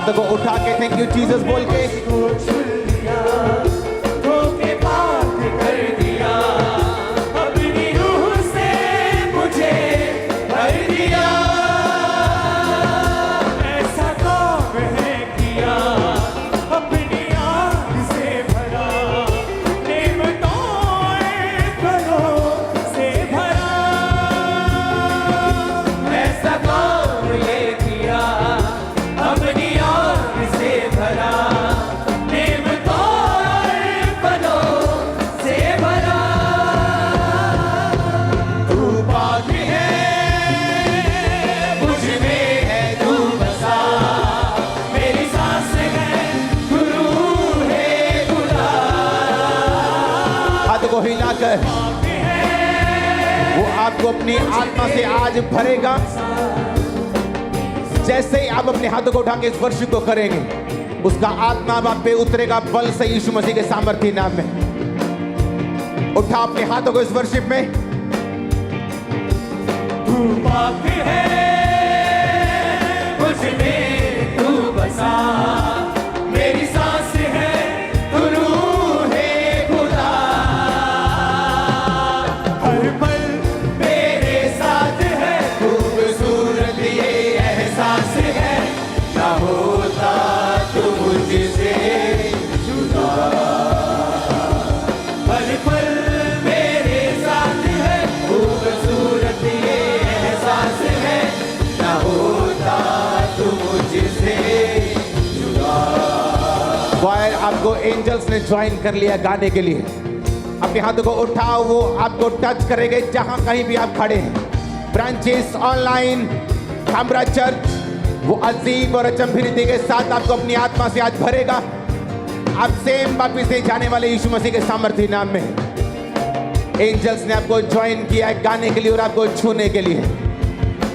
हाथों को उठा के थैंक यू जीसस बोल के को हिलाकर वो आपको अपनी आत्मा से आज भरेगा। जैसे ही आप अपने हाथों को उठा के इस वर्षिप को करेंगे, उसका आत्मा आप पे उतरेगा बल से यीशु मसीह के सामर्थ्य नाम में। उठा अपने हाथों को इस वर्षिप में। तू पापी है, मुझ में तू बसा, मेरी सांस है, तू रूह है खुदा। हर पल मेरे साथ है, खूबसूरत ये एहसास है, ना होता तू मुझसे जुदा। हर पल मेरे साथ है, खूबसूरत ये एहसास है, ना होता तू मुझसे जुदा। क्वायर आपको एंजल्स ने ज्वाइन कर लिया गाने के लिए। अपने हाथों को उठाओ, वो आपको टच करेंगे जहां कहीं भी आप खड़े हैं। ब्रांचेस ऑनलाइन खामरा चर्च वो अजीब और अचंभित के साथ आपको अपनी आत्मा से आज भरेगा। आप सेम वापिस नहीं जाने वाले यीशु मसीह के सामर्थ्य नाम में। एंजल्स ने आपको ज्वाइन किया है गाने के लिए और आपको छूने के लिए।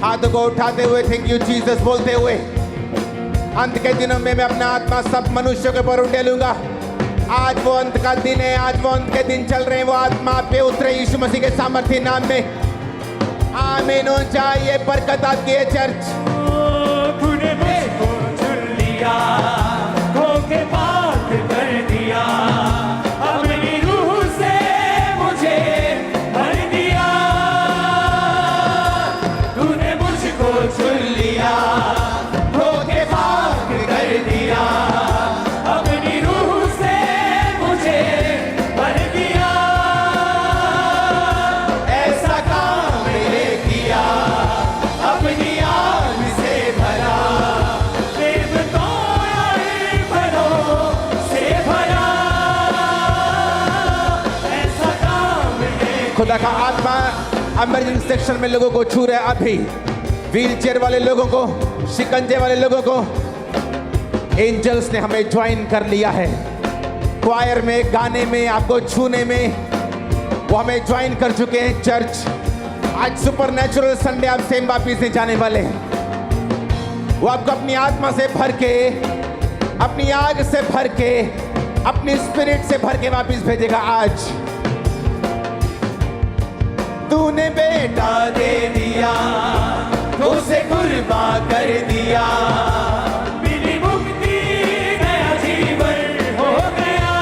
हाथों को उठाते हुए थैंक यू जीसस बोलते हुए, अंत के दिनों में मैं अपना आत्मा सब मनुष्यों के ऊपर उठेलूंगा। आज वो अंत का दिन है, आज वो अंत के दिन चल रहे हैं। वो आत्मा आप पे उतरे यीशु मसीह के सामर्थ्य नाम में। आमीन हो जाए। ये बरकत आपकी है चर्च। तूने मुझको चुन लिया, खो के पाक कर दिया, अपनी रूह से मुझे भर दिया। तूने मुझको चुन लिया, खो के पाक कर दिया, अपनी रूह से मुझे भर दिया। ऐसा काम मैंने किया, अपनी आग से भरा, प्रेम तो फलों से भरा। ऐसा काम मैंने खुदा का आत्मा इमरजेंसी सेक्शन में लोगों को छू रहा है। अभी व्हील चेयर वाले लोगों को, शिकंजे वाले लोगों को एंजल्स ने हमें ज्वाइन कर लिया है। क्वायर में, गाने में, आपको छूने में वो हमें ज्वाइन कर चुके हैं। चर्च आज सुपरनैचुरल संडे आप सेम वापिस नहीं जाने वाले हैं। वो आपको अपनी आत्मा से भर के, अपनी आग से भर के, अपनी स्पिरिट से भर के वापिस भेजेगा। आज तूने बेटा दे दिया, उसे कुर्बा कर दिया, मिली मुक्ति, नया जीवन हो गया।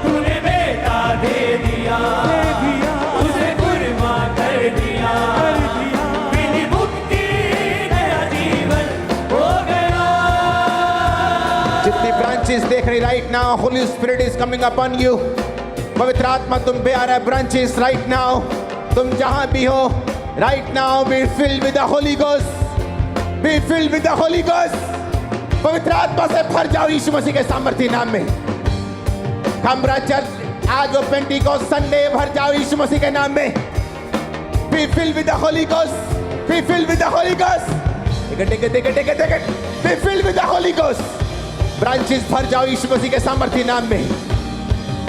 तूने बेटा दे दिया, उसे कुर्बा कर दिया, मिली मुक्ति, नया जीवन हो गया। जितनी ब्रांचेस देख रही right now, Holi spirit is coming upon you. पवित्र आत्मा तुम पे आ रहा है। ब्रांचेस राइट नाउ, तुम जहां भी हो right now, B filled with the Holi ghost, B filled with the Holi ghost. पवित्र आत्मा से भर जाओ यीशु मसीह के सामर्थ्य नाम में। खामरा चर्च आज वो पेंटिकोस्ट संडे, भर जाओ यीशु मसीह के नाम में। B filled with the Holi ghost, B filled with the Holi ghost. B filled with the Holi ghost. Branches भर जाओ यीशु मसीह के सामर्थ्य नाम में।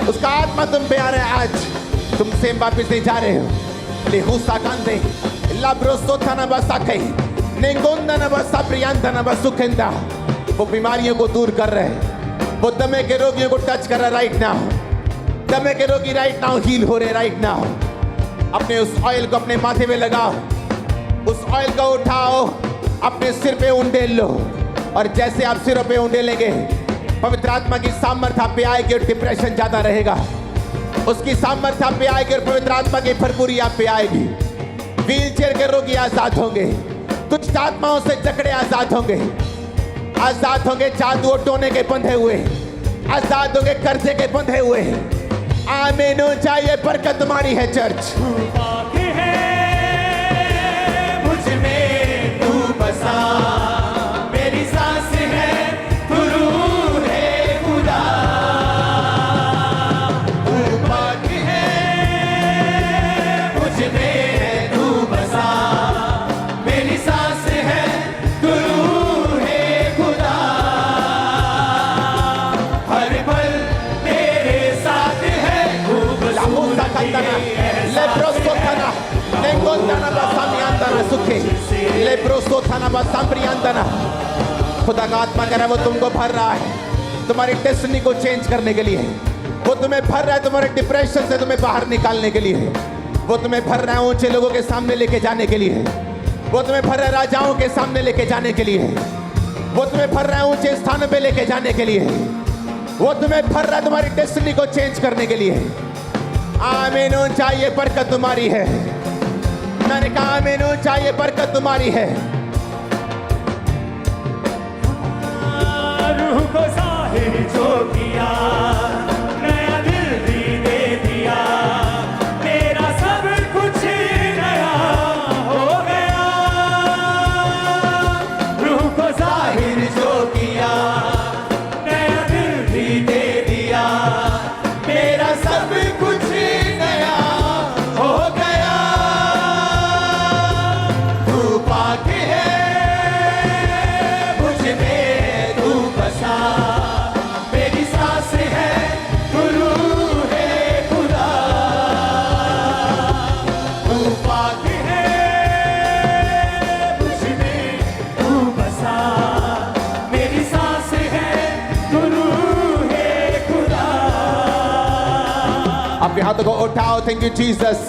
उसका आत्मा तुम पे आ रहा है। आज तुम सेम वापिस नहीं जा रहे हो। लेहुसा कांदे लाब्रोस्तो थाना बसाके नेंगोंदा ना बसा प्रियांता ना बसुखेंदा। वो बीमारियों को दूर कर रहे हैं। वो दमे के रोगियों को टच कर रहा है राइट नाउ। दमे के रोगी राइट नाउ हील हो रहे राइट नाउ। अपने उस ऑयल को अपने माथे में लगाओ, उस ऑयल को उठाओ, अपने सिर पे उंडेल लो और जैसे आप सिरों पे उंडेलेंगे पवित्र आत्मा की सामर्थ्य आप पे आएगी और डिप्रेशन ज्यादा रहेगा। उसकी सामर्थ्य आप पे आएगी और पवित्र आत्मा की भरपूरी आप पे आएगी। व्हील चेयर के रोगी आजाद होंगे, दुष्ट आत्माओं से जकड़े आजाद होंगे, आजाद होंगे जादू और टोने के बंधे हुए, आजाद होंगे कर्जे के बंधे हुए। आमीन। चाहिए बरकत तुम्हारी है चर्च। मुझ में तू बसा, मेरी सांस है, तू रूह है खुदा। तू पाक है, मुझ में तू बसा, मेरी सांस है, तू रूह है खुदा। हर पल मेरे साथ है, खुदा का आत्मा कह रहा है वो तुमको भर रहा है तुम्हारी डेस्टिनी को चेंज करने के लिए। वो तुम्हें भर रहा है तुम्हारे डिप्रेशन से तुम्हें बाहर निकालने के लिए। वो तुम्हें भर रहा है ऊंचे लोगों के सामने लेके जाने के लिए। वो तुम्हें भर रहा है राजाओं के सामने लेके जाने के लिए। वो तुम्हें भर रहा है ऊंचे स्थानों पे लेके जाने के लिए। वो तुम्हें भर रहा है तुम्हारी डेस्टिनी को चेंज करने के लिए। आमीन। चाहिए बरकत तुम्हारी है। मैंने कहा आमीन। चाहिए बरकत तुम्हारी है। रूह को जाहिर जो किया, नया दिल भी दे दिया, मेरा सब कुछ नया हो गया। रूह को जाहिर जो किया, नया दिल भी दे दिया, मेरा सब कुछ नया हो गया। तू पाक है, मुझ में तू बसा, मेरी सांस है, तू रूह है खुदा। तू पाक है, मुझ में तू बसा, मेरी सांस है, तू रूह है खुदा। अपने हाथों को उठाओ। Thank you Jesus.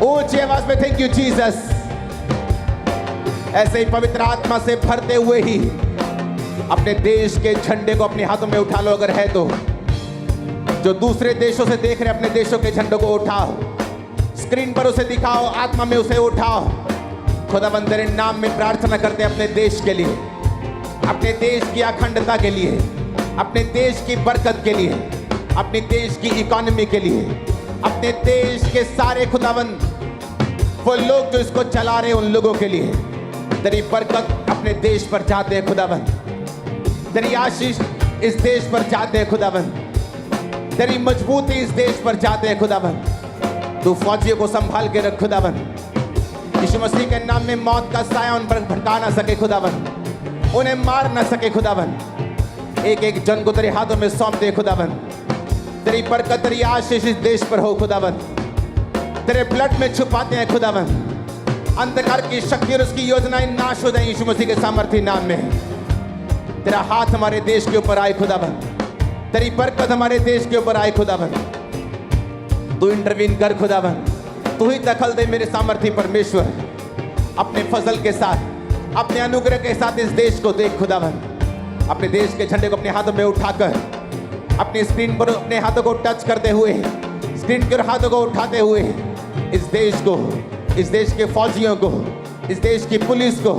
ऊंची आवाज में थैंक यू जीसस। ऐसे ही पवित्र आत्मा से भरते हुए ही अपने देश के झंडे को अपने हाथों में उठा लो अगर है तो। जो दूसरे देशों से देख रहे अपने देशों के झंडों को उठाओ, स्क्रीन पर उसे दिखाओ, आत्मा में उसे उठाओ। खुदावंद तेरे नाम में प्रार्थना करते हैं अपने देश के लिए, अपने देश की अखंडता के लिए, अपने देश की बरकत के लिए, अपने देश की इकोनॉमी के लिए, अपने देश के सारे खुदावंद वो लोग जो इसको चला रहे उन लोगों के लिए तेरी बरकत अपने देश पर जाते हैं खुदावंद। तेरी आशीष इस देश पर जाते हैं खुदावंद। तेरी मजबूती इस देश पर जाते हैं खुदावंद। तू फौजियों को संभाल के रख खुदावंद। यीशु मसीह के नाम में मौत का साया उन पर भटका ना सके खुदावंद, उन्हें मार ना सके खुदावंद। एक एक जन को तेरे हाथों में सौंप दे खुदावंद। तेरी बरकत तेरी आशीष इस देश पर हो खुदावंद। तेरे ब्लड में छुपाते हैं खुदावंद। अंधकार की शक्ति और उसकी योजनाएं नाश हो जाए यीशु मसीह के सामर्थ्य नाम में। तेरा हाथ हमारे देश के ऊपर आए खुदावंद। तेरी बरकत हमारे देश के ऊपर आए खुदावंद। तू इंटरवीन कर खुदावंद। तू ही दखल दे मेरे सामर्थ्य परमेश्वर। अपने फजल के साथ, अपने अनुग्रह के साथ इस देश को देख खुदावंद। अपने देश के झंडे को अपने हाथों में उठाकर अपनी स्क्रीन पर अपने हाथों को टच करते हुए, स्क्रीन के हाथों को उठाते हुए इस देश को, इस देश के फौजियों को, इस देश की पुलिस को,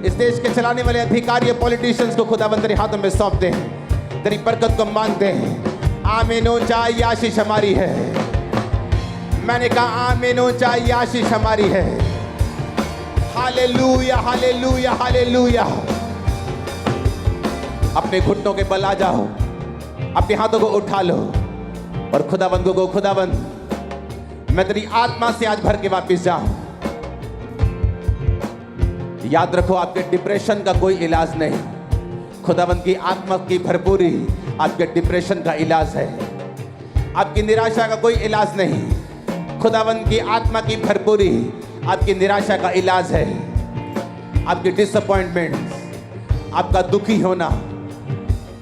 इस देश के चलाने वाले अधिकारी पॉलिटिशियंस को खुदावंद तेरे हाथों में सौंपते हैं। तेरी बरकत को मांगते हैं। आमीन। चाहिए आशीष हमारी है। मैंने कहा आमीन। चाहिए आशीष हमारी है। Hallelujah, hallelujah, hallelujah. अपने घुटनों के बल आ जाओ, अपने हाथों को उठा लो और खुदावंद को खुदावंद मैं तेरी आत्मा से आज भर के वापिस जाऊं। याद रखो आपके डिप्रेशन का कोई इलाज नहीं। खुदावंद की आत्मा की भरपूरी आपके डिप्रेशन का इलाज है। आपकी निराशा का कोई इलाज नहीं। खुदावंद की आत्मा की भरपूरी आपकी निराशा का इलाज है। आपकी डिसअपॉइंटमेंट, आपका दुखी होना,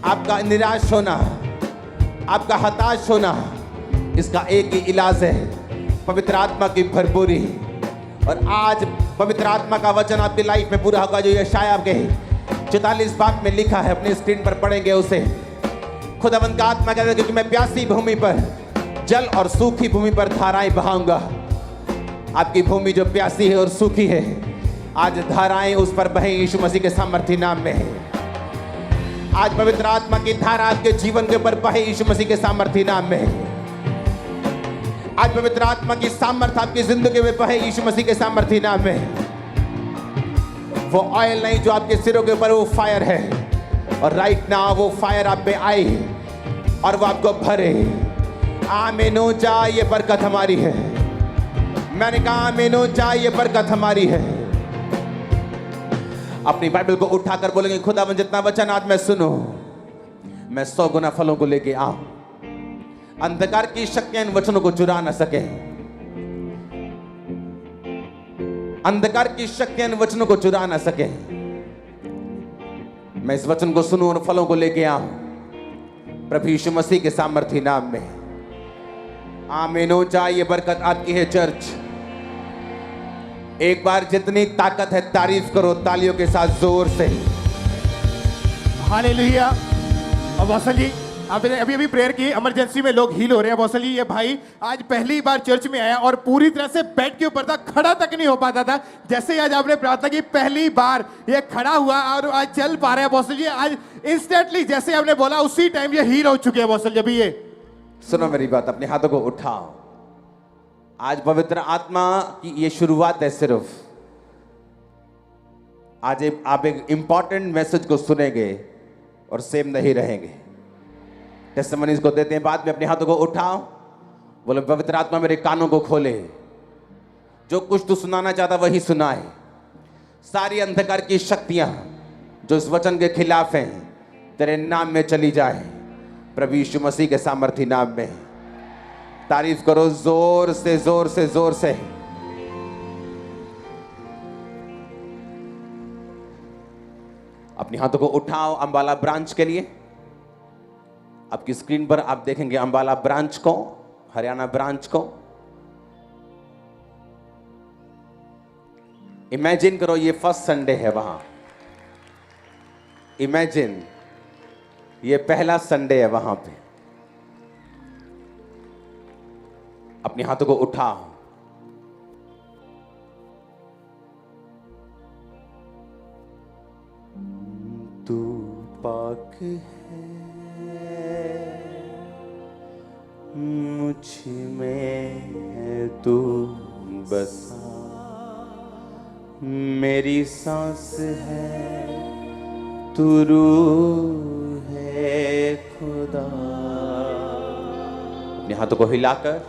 आपका निराश होना, आपका हताश होना, इसका एक ही इलाज है, पवित्र आत्मा की भरपूरी। और आज पवित्र आत्मा का वचन आपकी लाइफ में पूरा होगा। जो यशायाह के 44 बात में लिखा है, अपनी स्क्रीन पर पढ़ेंगे उसे। खुदावंद का आत्मा कहता है क्योंकि मैं प्यासी भूमि पर जल और सूखी भूमि पर धाराएं बहाऊंगा। आपकी भूमि जो प्यासी है और सूखी है, आज धाराएं उस पर बहे यीशु मसीह के सामर्थ्य नाम में है। आज पवित्र आत्मा की धारा आपके जीवन के ऊपर बहे यीशु मसीह के सामर्थ्य नाम में है। आज पवित्र आत्मा की सामर्थ्य आपकी जिंदगी में बहे यीशु मसीह के सामर्थ्य नाम में है। वो ऑयल नहीं जो आपके सिरों के ऊपर, वो फायर है। और राइट नाउ वो फायर आप पे आए और वो आपको भरे। आमीनो जा, ये बरकत हमारी है। मैंने कहा आमीनो जा, ये बरकत हमारी है। अपनी बाइबल को उठाकर बोलेंगे, खुदा मैं जितना वचन आज मैं सुनूं, मैं 100 गुना फलों को लेके आऊं। अंधकार की शक्तियां इन वचनों को चुरा ना सके। अंधकार की शक्तियां इन वचनों को चुरा ना सके। मैं इस वचन को सुनूं और फलों को लेके आऊं प्रभु यीशु मसीह के सामर्थ्य नाम में। आमीनो जा, ये बरकत आपकी है चर्च। एक बार जितनी ताकत है तारीफ करो तालियों के साथ जोर से। हालेलुया। अब असल जी आपने अभी प्रेयर की, इमरजेंसी में लोग हील हो रहे हैं। असल जी ये भाई आज पहली बार चर्च में आया और पूरी तरह से बेड के ऊपर था, खड़ा तक नहीं हो पाता था। जैसे ही आज आपने प्रार्थना की, पहली बार ये खड़ा हुआ और आज चल पा रहे हैं। असल जी आज इंस्टेंटली जैसे आपने बोला उसी टाइम ये हील हो चुके हैं। असल जी अभी ये सुनो मेरी बात, अपने हाथों को उठाओ। आज पवित्र आत्मा की ये शुरुआत है सिर्फ। आज आप एक इंपॉर्टेंट मैसेज को सुनेंगे और सेम नहीं रहेंगे। टेस्टिमनीज को देते हैं बाद में। अपने हाथों को उठाओ, बोले पवित्र आत्मा मेरे कानों को खोले, जो कुछ तू सुनाना चाहता वही सुनाए। सारी अंधकार की शक्तियां जो इस वचन के खिलाफ हैं तेरे नाम में चली जाए प्रभु यीशु मसीह के सामर्थ्य नाम में। तारीफ करो जोर से जोर से जोर से। अपने हाथों को उठाओ अंबाला ब्रांच के लिए। आपकी स्क्रीन पर आप देखेंगे अंबाला ब्रांच को, हरियाणा ब्रांच को। इमेजिन करो ये फर्स्ट संडे है वहां। इमेजिन ये पहला संडे है वहां पे। अपने हाथों को उठाओ। तू पाक है, मुझ में है तू बसा, मेरी सांस है तू रूह है खुदा। अपने हाथों को हिलाकर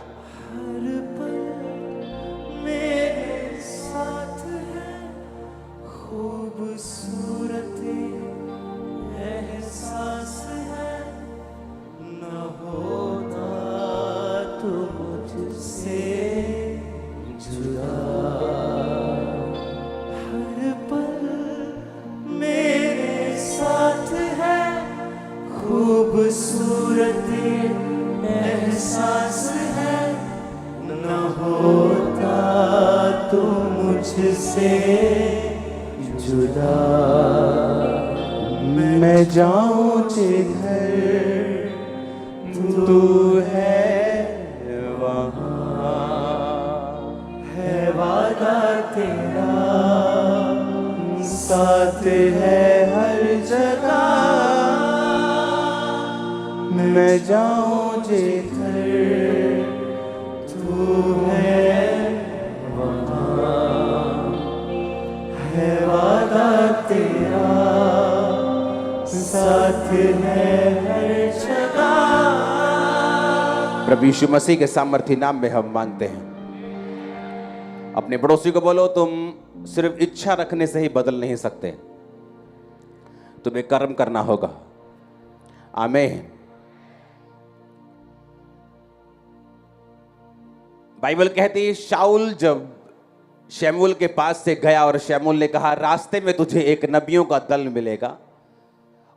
खूबसूरत एहसास है, न होता तो मुझसे जुदा। मैं जाऊं जिधर तू है वहां, है वादा तेरा साथ है हर जगह। मैं जाऊं जिधर तू है वहां, है वादा तेरा साथ है हर जगह। प्रभु यीशु मसीह के सामर्थ्य नाम में हम मांगते हैं। अपने पड़ोसी को बोलो तुम सिर्फ इच्छा रखने से ही बदल नहीं सकते, तुम्हें कर्म करना होगा। आमीन। बाइबल कहती है शाऊल जब शमूएल के पास से गया और शमूएल ने कहा रास्ते में तुझे एक नबियों का दल मिलेगा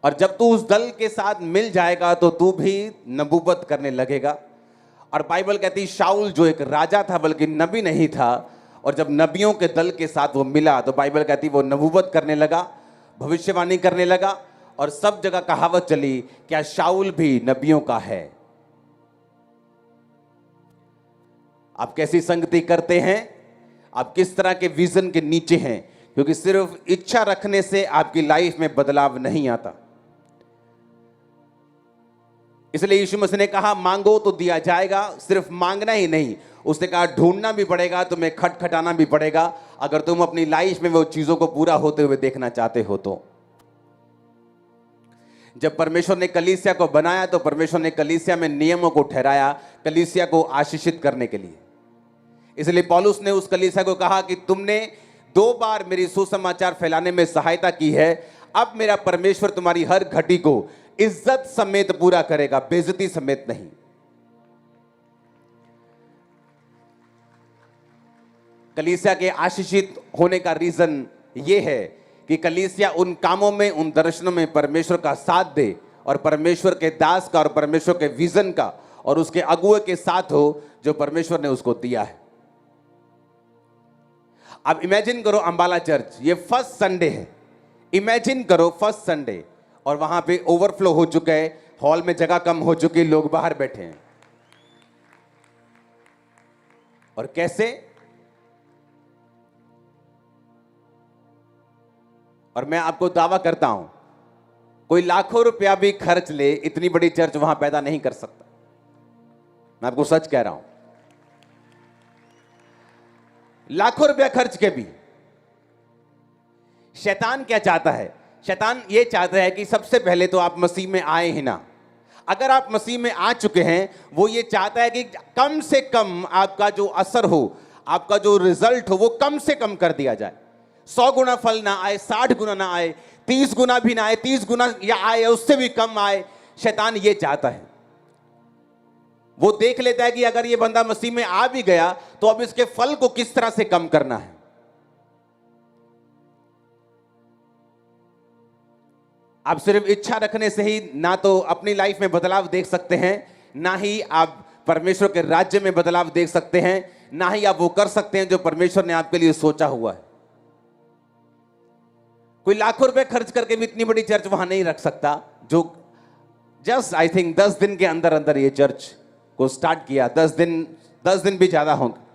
और जब तू उस दल के साथ मिल जाएगा तो तू भी नबूवत करने लगेगा। और बाइबल कहती शाऊल जो एक राजा था बल्कि नबी नहीं था, और जब नबियों के दल के साथ वो मिला तो बाइबल कहती वो नबूवत करने लगा, भविष्यवाणी करने लगा, और सब जगह कहावत चली क्या शाऊल भी नबियों का है। आप कैसी संगति करते हैं, आप किस तरह के विजन के नीचे हैं, क्योंकि सिर्फ इच्छा रखने से आपकी लाइफ में बदलाव नहीं आता। इसलिए यीशु मसीह ने कहा मांगो तो दिया जाएगा। सिर्फ मांगना ही नहीं, उसने कहा ढूंढना भी पड़ेगा, तुम्हें खटखटाना भी पड़ेगा, अगर तुम अपनी लाइफ में वो चीजों को पूरा होते हुए देखना चाहते हो तो। जब परमेश्वर ने कलीसिया को बनाया तो परमेश्वर ने कलीसिया में नियमों को ठहराया, कलीसिया को आशीषित करने के लिए। इसलिए पौलुस ने उस कलीसिया को कहा कि तुमने 2 बार मेरी सुसमाचार फैलाने में सहायता की है, अब मेरा परमेश्वर तुम्हारी हर घटी को इज्जत समेत पूरा करेगा, बेइज्जती समेत नहीं। कलीसिया के आशीषित होने का रीजन यह है कि कलीसिया उन कामों में, उन दर्शनों में परमेश्वर का साथ दे, और परमेश्वर के दास का और परमेश्वर के विजन का और उसके अगुए के साथ हो जो परमेश्वर ने उसको दिया है। अब इमेजिन करो अंबाला चर्च, ये फर्स्ट संडे है, इमेजिन करो फर्स्ट संडे, और वहां पे ओवरफ्लो हो चुका है, हॉल में जगह कम हो चुकी, लोग बाहर बैठे हैं। और कैसे? और मैं आपको दावा करता हूं कोई लाखों रुपया भी खर्च ले, इतनी बड़ी चर्च वहां पैदा नहीं कर सकता। मैं आपको सच कह रहा हूं, लाखों रुपया खर्च के भी। शैतान क्या चाहता है? शैतान ये चाहता है कि सबसे पहले तो आप मसीह में आए ही ना। अगर आप मसीह में आ चुके हैं, वो ये चाहता है कि कम से कम आपका जो असर हो, आपका जो रिजल्ट हो, वो कम से कम कर दिया जाए। 100 गुना फल ना आए, 60 गुना ना आए, 30 गुना भी ना आए, 30 गुना या आए उससे भी कम आए। शैतान ये चाहता है। वो देख लेता है कि अगर ये बंदा मसीह में आ भी गया तो अब इसके फल को किस तरह से कम करना है। आप सिर्फ इच्छा रखने से ही ना तो अपनी लाइफ में बदलाव देख सकते हैं, ना ही आप परमेश्वर के राज्य में बदलाव देख सकते हैं, ना ही आप वो कर सकते हैं जो परमेश्वर ने आपके लिए सोचा हुआ है। कोई लाखों रुपए खर्च करके भी इतनी बड़ी चर्च वहां नहीं रख सकता, जो जस्ट आई थिंक 10 दिन के अंदर अंदर ये चर्च को स्टार्ट किया। 10 दिन भी ज्यादा होंगे।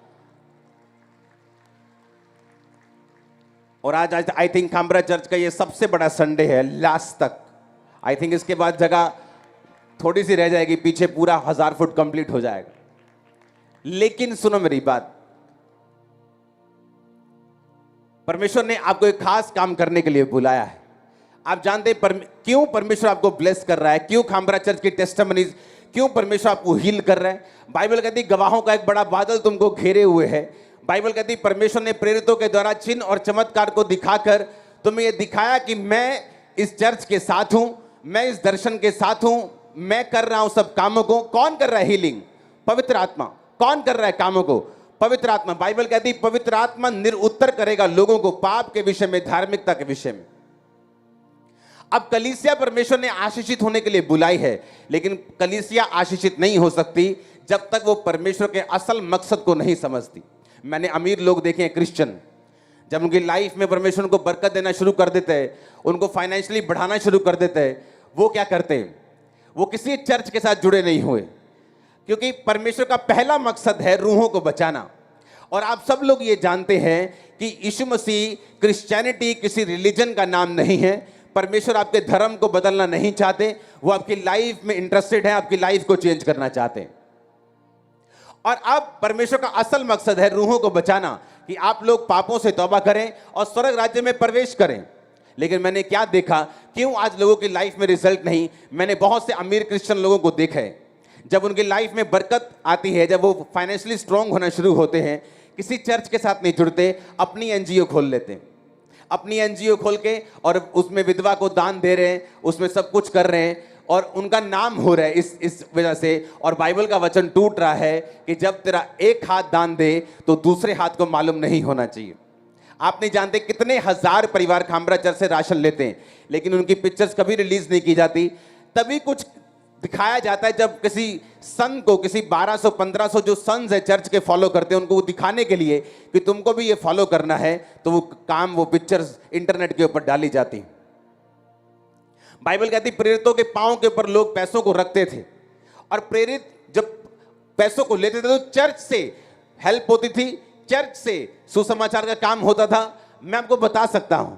और आज आई थिंक खामरा चर्च का ये सबसे बड़ा संडे है लास्ट तक। आई थिंक इसके बाद जगह थोड़ी सी रह जाएगी, पीछे पूरा 1000 फुट कंप्लीट हो जाएगा। लेकिन सुनो मेरी बात, परमेश्वर ने आपको एक खास काम करने के लिए बुलाया है। आप जानते हैं क्यों परमेश्वर आपको ब्लेस कर रहा है, क्यों खामरा चर्च की टेस्टिमनीज, क्यों परमेश्वर आपको हील कर रहा है। बाइबल कहती गवाहों का एक बड़ा बादल तुमको घेरे हुए है। बाइबल कहती परमेश्वर ने प्रेरितों के द्वारा चिन्ह और चमत्कार को दिखाकर तुम्हें यह दिखाया कि मैं इस चर्च के साथ हूं, मैं इस दर्शन के साथ हूं, मैं कर रहा हूं सब कामों को। कौन कर रहा है हीलिंग? पवित्र आत्मा। कौन कर रहा है कामों को? पवित्र आत्मा। बाइबल कहती पवित्र आत्मा निरुत्तर करेगा लोगों को पाप के विषय में, धार्मिकता के विषय में। अब कलीसिया परमेश्वर ने आशीषित होने के लिए बुलाई है, लेकिन कलीसिया आशीषित नहीं हो सकती जब तक वो परमेश्वर के असल मकसद को नहीं समझती। मैंने अमीर लोग देखे हैं क्रिश्चियन, जब उनकी लाइफ में परमेश्वर उनको बरकत देना शुरू कर देते हैं, उनको फाइनेंशियली बढ़ाना शुरू कर देते हैं, वो क्या करते हैं? वो किसी चर्च के साथ जुड़े नहीं हुए, क्योंकि परमेश्वर का पहला मकसद है रूहों को बचाना। और आप सब लोग ये जानते हैं कि यीशु मसीह, क्रिश्चियनिटी किसी रिलीजन का नाम नहीं है। परमेश्वर आपके धर्म को बदलना नहीं चाहते, वो आपकी लाइफ में इंटरेस्टेड है, आपकी लाइफ को चेंज करना चाहते हैं। और अब परमेश्वर का असल मकसद है रूहों को बचाना, कि आप लोग पापों से तौबा करें और स्वर्ग राज्य में प्रवेश करें। लेकिन मैंने क्या देखा, क्यों आज लोगों की लाइफ में रिजल्ट नहीं? मैंने बहुत से अमीर क्रिश्चियन लोगों को देखा है, जब उनकी लाइफ में बरकत आती है, जब वो फाइनेंशियली स्ट्रांग होना शुरू होते हैं, किसी चर्च के साथ नहीं जुड़ते, अपनी एनजीओ खोल लेते हैं। अपनी एनजीओ खोल के और उसमें विधवा को दान दे रहे हैं, उसमें सब कुछ कर रहे हैं, और उनका नाम हो रहा है इस वजह से। और बाइबल का वचन टूट रहा है कि जब तेरा एक हाथ दान दे तो दूसरे हाथ को मालूम नहीं होना चाहिए। आप नहीं जानते कितने हजार परिवार खामरा चर्च से राशन लेते हैं, लेकिन उनकी पिक्चर्स कभी रिलीज नहीं की जाती। तभी कुछ दिखाया जाता है जब किसी सन को, किसी 1200-1500 जो सन्स है चर्च के फॉलो करते हैं, उनको वो दिखाने के लिए कि तुमको भी ये फॉलो करना है, तो वो पिक्चर्स इंटरनेट के ऊपर डाली जाती। बाइबल कहती प्रेरितों के पांव के ऊपर लोग पैसों को रखते थे, और प्रेरित जब पैसों को लेते थे तो चर्च से हेल्प होती थी, चर्च से सुसमाचार का काम होता था। मैं आपको बता सकता हूं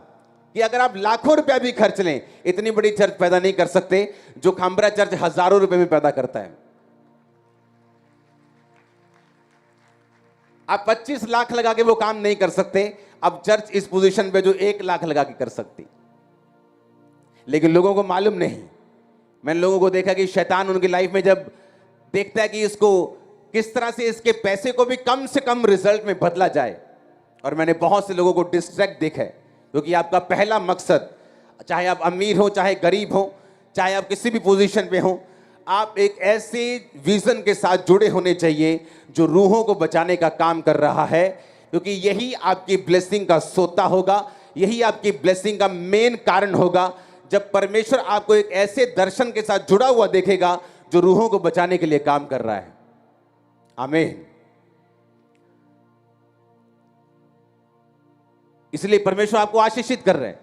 कि अगर आप लाखों रुपया भी खर्च लें, इतनी बड़ी चर्च पैदा नहीं कर सकते जो खांबरा चर्च हजारों रुपए में पैदा करता है। आप 25 लाख लगा के वो काम नहीं कर सकते, अब चर्च इस पोजीशन पे जो 1 लाख लगा के कर सकती। लेकिन लोगों को मालूम नहीं। मैंने लोगों को देखा कि शैतान उनकी लाइफ में जब देखता है कि इसको किस तरह से इसके पैसे को भी कम से कम रिजल्ट में बदला जाए, और मैंने बहुत से लोगों को डिस्ट्रैक्ट देखा है, क्योंकि आपका पहला मकसद, चाहे आप अमीर हो चाहे गरीब हो, चाहे आप किसी भी पोजीशन पे हो, आप एक ऐसे विजन के साथ जुड़े होने चाहिए जो रूहों को बचाने का काम कर रहा है, क्योंकि यही आपकी ब्लेसिंग का सोता होगा, यही आपकी ब्लेसिंग का मेन कारण होगा। जब परमेश्वर आपको एक ऐसे दर्शन के साथ जुड़ा हुआ देखेगा जो रूहों को बचाने के लिए काम कर रहा है। आमीन। इसलिए परमेश्वर आपको आशीषित कर रहे हैं,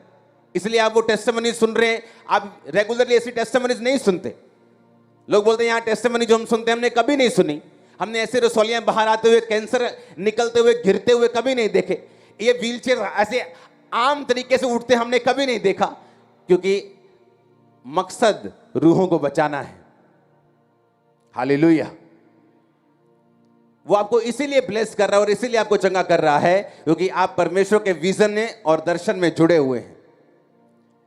इसलिए आप वो टेस्टिमनीज सुन रहे हैं। आप रेगुलरली ऐसी टेस्टिमनीज नहीं सुनते। लोग बोलते हैं यहाँ टेस्टिमनी जो हम सुनते हैं हमने कभी नहीं सुनी, हमने ऐसे रसौलियां बाहर आते हुए, कैंसर निकलते हुए, गिरते हुए कभी नहीं देखे, ये व्हीलचेयर ऐसे आम तरीके से उठते हमने कभी नहीं देखा, क्योंकि मकसद रूहों को बचाना है। हालेलुया। वो आपको इसीलिए ब्लेस कर रहा है और इसीलिए आपको चंगा कर रहा है क्योंकि आप परमेश्वर के विजन में और दर्शन में जुड़े हुए हैं।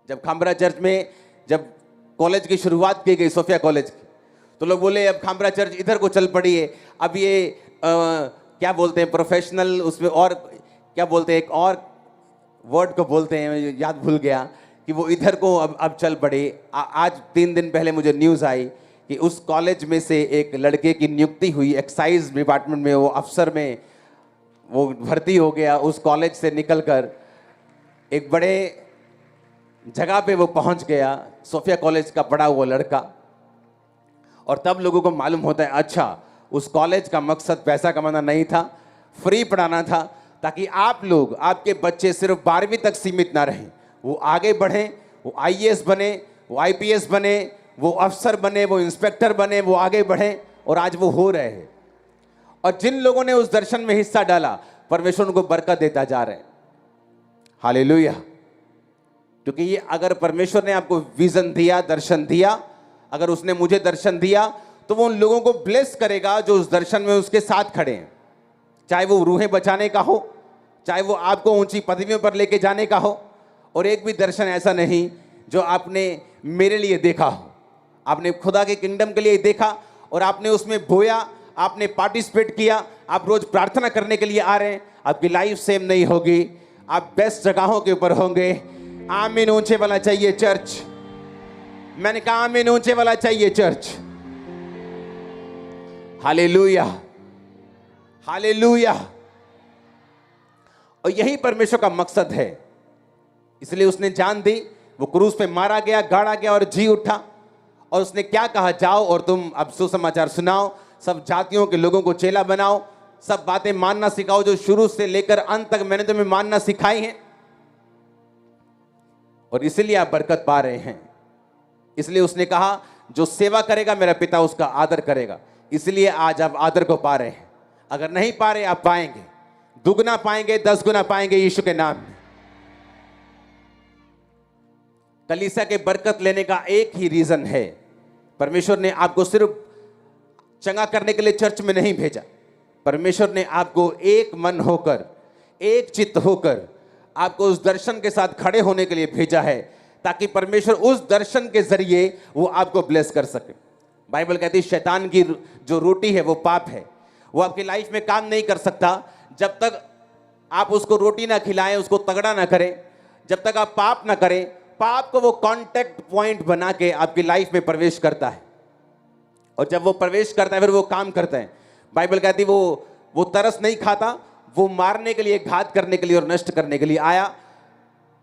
जब खांबरा चर्च में जब कॉलेज की शुरुआत की गई, सोफिया कॉलेज की, तो लोग बोले अब खांबरा चर्च इधर को चल पड़ी है, अब ये क्या बोलते हैं प्रोफेशनल, उसमें और क्या बोलते हैं, एक और वर्ड को बोलते हैं, याद भूल गया, कि वो इधर को अब चल पड़ी। आज 3 दिन पहले मुझे न्यूज़ आई कि उस कॉलेज में से एक लड़के की नियुक्ति हुई, एक्साइज डिपार्टमेंट में वो अफसर में वो भर्ती हो गया। उस कॉलेज से निकलकर एक बड़े जगह पे वो पहुंच गया, सोफिया कॉलेज का पढ़ा हुआ लड़का। और तब लोगों को मालूम होता है अच्छा उस कॉलेज का मकसद पैसा कमाना नहीं था, फ्री पढ़ाना था, ताकि आप लोग, आपके बच्चे सिर्फ 12वीं तक सीमित ना रहें, वो आगे बढ़ें, वो आईएएस बने, वो आईपीएस बने, वो अफसर बने, वो इंस्पेक्टर बने, वो आगे बढ़ें। और आज वो हो रहे हैं। और जिन लोगों ने उस दर्शन में हिस्सा डाला, परमेश्वर उनको बरकत देता जा रहे हैं। हालेलुया। क्योंकि ये अगर परमेश्वर ने आपको विजन दिया, दर्शन दिया, अगर उसने मुझे दर्शन दिया, तो वो उन लोगों को ब्लेस करेगा जो उस दर्शन में उसके साथ खड़े हैं। चाहे वो रूहें बचाने का हो, चाहे वो आपको ऊंची पदवियों पर लेके जाने का हो। और एक भी दर्शन ऐसा नहीं जो आपने मेरे लिए देखा हो, आपने खुदा के किंगडम के लिए देखा और आपने उसमें बोया, आपने पार्टिसिपेट किया, आप रोज प्रार्थना करने के लिए आ रहे हैं। आपकी लाइफ सेम नहीं होगी, आप बेस्ट जगहों के ऊपर होंगे। आमीन ऊंचे वाला चाहिए चर्च। मैंने कहा आमीन ऊंचे वाला चाहिए चर्च। Hallelujah, hallelujah. और यही परमेश्वर का मकसद है, इसलिए उसने जान दी, वो क्रूस पे मारा गया, गाड़ा गया और जी उठा। और उसने क्या कहा, जाओ और तुम अब सुसमाचार सुनाओ, सब जातियों के लोगों को चेला बनाओ, सब बातें मानना सिखाओ जो शुरू से लेकर अंत तक मैंने तुम्हें मानना सिखाई हैं। और इसलिए आप बरकत पा रहे हैं। इसलिए उसने कहा जो सेवा करेगा मेरा पिता उसका आदर करेगा। इसलिए आज आप आदर को पा रहे हैं। अगर नहीं पा रहे, आप पाएंगे, दुगना पाएंगे, 10 गुना पाएंगे यीशु के नाम में। कलीसिया के बरकत लेने का एक ही रीजन है, परमेश्वर ने आपको सिर्फ चंगा करने के लिए चर्च में नहीं भेजा। परमेश्वर ने आपको एक मन होकर, एक चित्त होकर आपको उस दर्शन के साथ खड़े होने के लिए भेजा है, ताकि परमेश्वर उस दर्शन के जरिए वो आपको ब्लेस कर सके। बाइबल कहती है शैतान की जो रोटी है वो पाप है। वो आपकी लाइफ में काम नहीं कर सकता जब तक आप उसको रोटी ना खिलाएं, उसको तगड़ा ना करें, जब तक आप पाप ना करें। पाप को वो कांटेक्ट पॉइंट बना के आपकी लाइफ में प्रवेश करता है, और जब वो प्रवेश करता है फिर वो काम करता है। बाइबल कहती है वो तरस नहीं खाता, वो मारने के लिए, घात करने के लिए और नष्ट करने के लिए आया।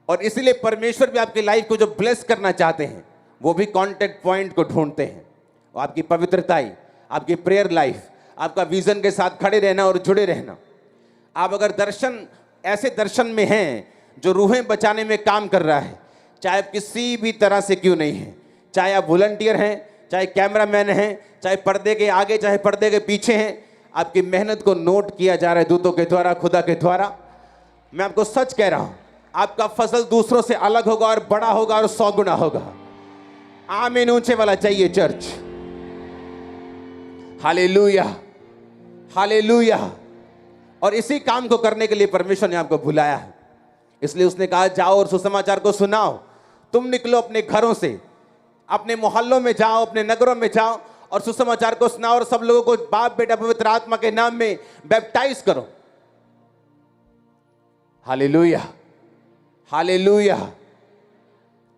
और इसीलिए परमेश्वर भी आपकी लाइफ को जो ब्लेस करना चाहते हैं, वो भी कांटेक्ट पॉइंट को ढूंढते हैं। और आपकी पवित्रताई, आपकी प्रेयर लाइफ, आपका विजन के साथ खड़े रहना और जुड़े रहना। आप अगर दर्शन ऐसे दर्शन में हैं जो रूहें बचाने में काम कर रहा है, चाहे आप किसी भी तरह से क्यों नहीं हैं, चाहे आप वॉलंटियर हैं, चाहे कैमरामैन हैं, चाहे पर्दे के आगे, चाहे पर्दे के पीछे हैं, आपकी मेहनत को नोट किया जा रहा है दूतों के द्वारा, खुदा के द्वारा। मैं आपको सच कह रहा हूं, आपका फसल दूसरों से अलग होगा और बड़ा होगा और 100 गुना होगा। आमीन ऊंचे वाला चाहिए चर्च। Hallelujah, hallelujah. और इसी काम को करने के लिए परमेश्वर ने आपको बुलाया है, इसलिए उसने कहा जाओ और सुसमाचार को सुनाओ। तुम निकलो अपने घरों से, अपने मोहल्लों में जाओ, अपने नगरों में जाओ और सुसमाचार को सुनाओ और सब लोगों को बाप बेटा पवित्र आत्मा के नाम में बैप्टाइज करो। Hallelujah, hallelujah.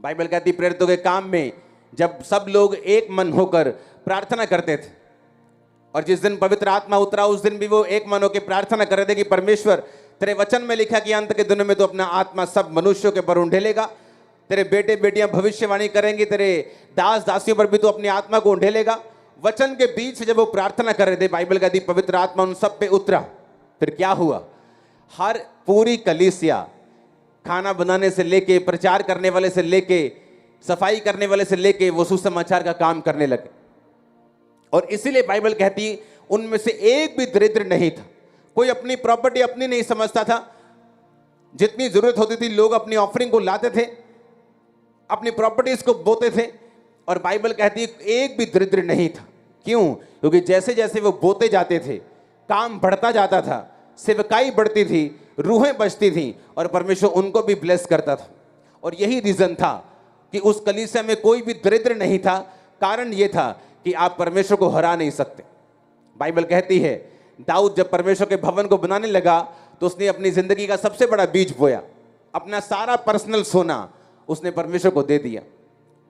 बाइबल कहती प्रेरितों के काम में जब सब लोग एक मन होकर प्रार्थना करते थे, और जिस दिन पवित्र आत्मा उतरा उस दिन भी वो एक मन होकर प्रार्थना कर रहे थे कि परमेश्वर, तेरे वचन में लिखा कि अंत के दिनों में तो अपना आत्मा सब मनुष्यों के पर उंडेलेगा, तेरे बेटे बेटियां भविष्यवाणी करेंगे, तेरे दास दासियों पर भी तो अपनी आत्मा को उंडेलेगा। वचन के बीच से जब वो प्रार्थना कर रहे थे, बाइबल कहती पवित्र आत्मा उन सब पे उतरा। फिर क्या हुआ? हर पूरी कलीसिया, खाना बनाने से लेके, प्रचार करने वाले से लेके, सफाई करने वाले से लेके, वो सुसमाचार का काम करने लगे। और इसीलिए बाइबल कहती उनमें से एक भी दरिद्र नहीं था। कोई अपनी प्रॉपर्टी अपनी नहीं समझता था। जितनी जरूरत होती थी लोग अपनी ऑफरिंग को लाते थे, अपनी प्रॉपर्टीज को बोते थे, और बाइबल कहती एक भी दरिद्र नहीं था। क्यों? क्योंकि जैसे जैसे वो बोते जाते थे, काम बढ़ता जाता था, सेवकाई बढ़ती थी, रूहें बचती थी, और परमेश्वर उनको भी ब्लेस करता था। और यही रीजन था कि उस कलीसिया में कोई भी दरिद्र नहीं था। कारण यह था कि आप परमेश्वर को हरा नहीं सकते। बाइबल कहती है दाऊद जब परमेश्वर के भवन को बनाने लगा तो उसने अपनी जिंदगी का सबसे बड़ा बीज बोया। अपना सारा पर्सनल सोना उसने परमेश्वर को दे दिया।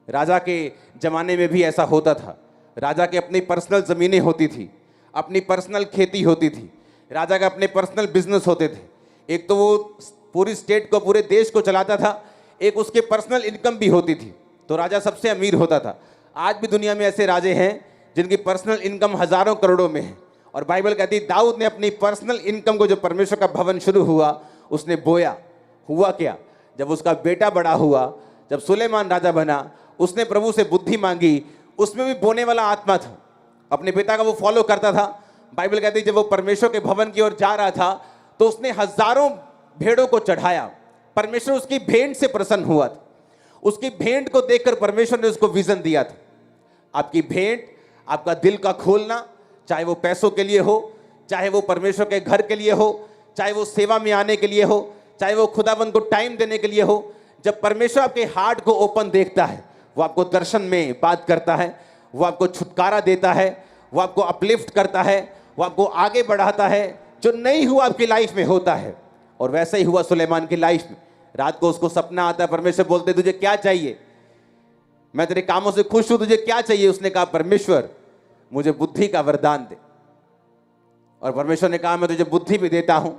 राजा के जमाने में भी ऐसा होता था। राजा के अपनी पर्सनल ज़मीनें होती थी, अपनी पर्सनल खेती होती थी, राजा के अपने पर्सनल बिजनेस होते थे। एक तो वो पूरी स्टेट को, पूरे देश को चलाता था, एक उसके पर्सनल इनकम भी होती थी, तो राजा सबसे अमीर होता था। आज भी दुनिया में ऐसे राजे हैं जिनकी पर्सनल इनकम हजारों करोड़ों में है। और बाइबल कहती है दाऊद ने अपनी पर्सनल इनकम को, जो परमेश्वर का भवन शुरू हुआ, उसने बोया। हुआ क्या? जब उसका बेटा बड़ा हुआ, जब सुलेमान राजा बना, उसने प्रभु से बुद्धि मांगी, उसमें भी बोने वाला आत्मा था। अपने पिता का वो फॉलो करता था। बाइबल कहती है जब वो परमेश्वर के भवन की ओर जा रहा था तो उसने हजारों भेड़ों को चढ़ाया। परमेश्वर उसकी भेंट से प्रसन्न हुआ था। उसकी भेंट को देखकर परमेश्वर ने उसको विजन दिया था। आपकी भेंट, आपका दिल का खोलना, चाहे वो पैसों के लिए हो, चाहे वो परमेश्वर के घर के लिए हो, चाहे वो सेवा में आने के लिए हो, चाहे वो खुदाबंद को टाइम देने के लिए हो, जब परमेश्वर आपके हार्ट को ओपन देखता है, वो आपको दर्शन में बात करता है, वो आपको छुटकारा देता है, वो आपको अपलिफ्ट करता है, वो आपको आगे बढ़ाता है। जो नहीं हुआ आपकी लाइफ में होता है। और वैसा ही हुआ सुलेमान की लाइफ में। रात को उसको सपना आता है, परमेश्वर बोलते तुझे क्या चाहिए? मैं तेरे कामों से खुश हूं, तुझे क्या चाहिए? उसने कहा परमेश्वर मुझे बुद्धि का वरदान दे। और परमेश्वर ने कहा मैं तुझे बुद्धि भी देता हूं,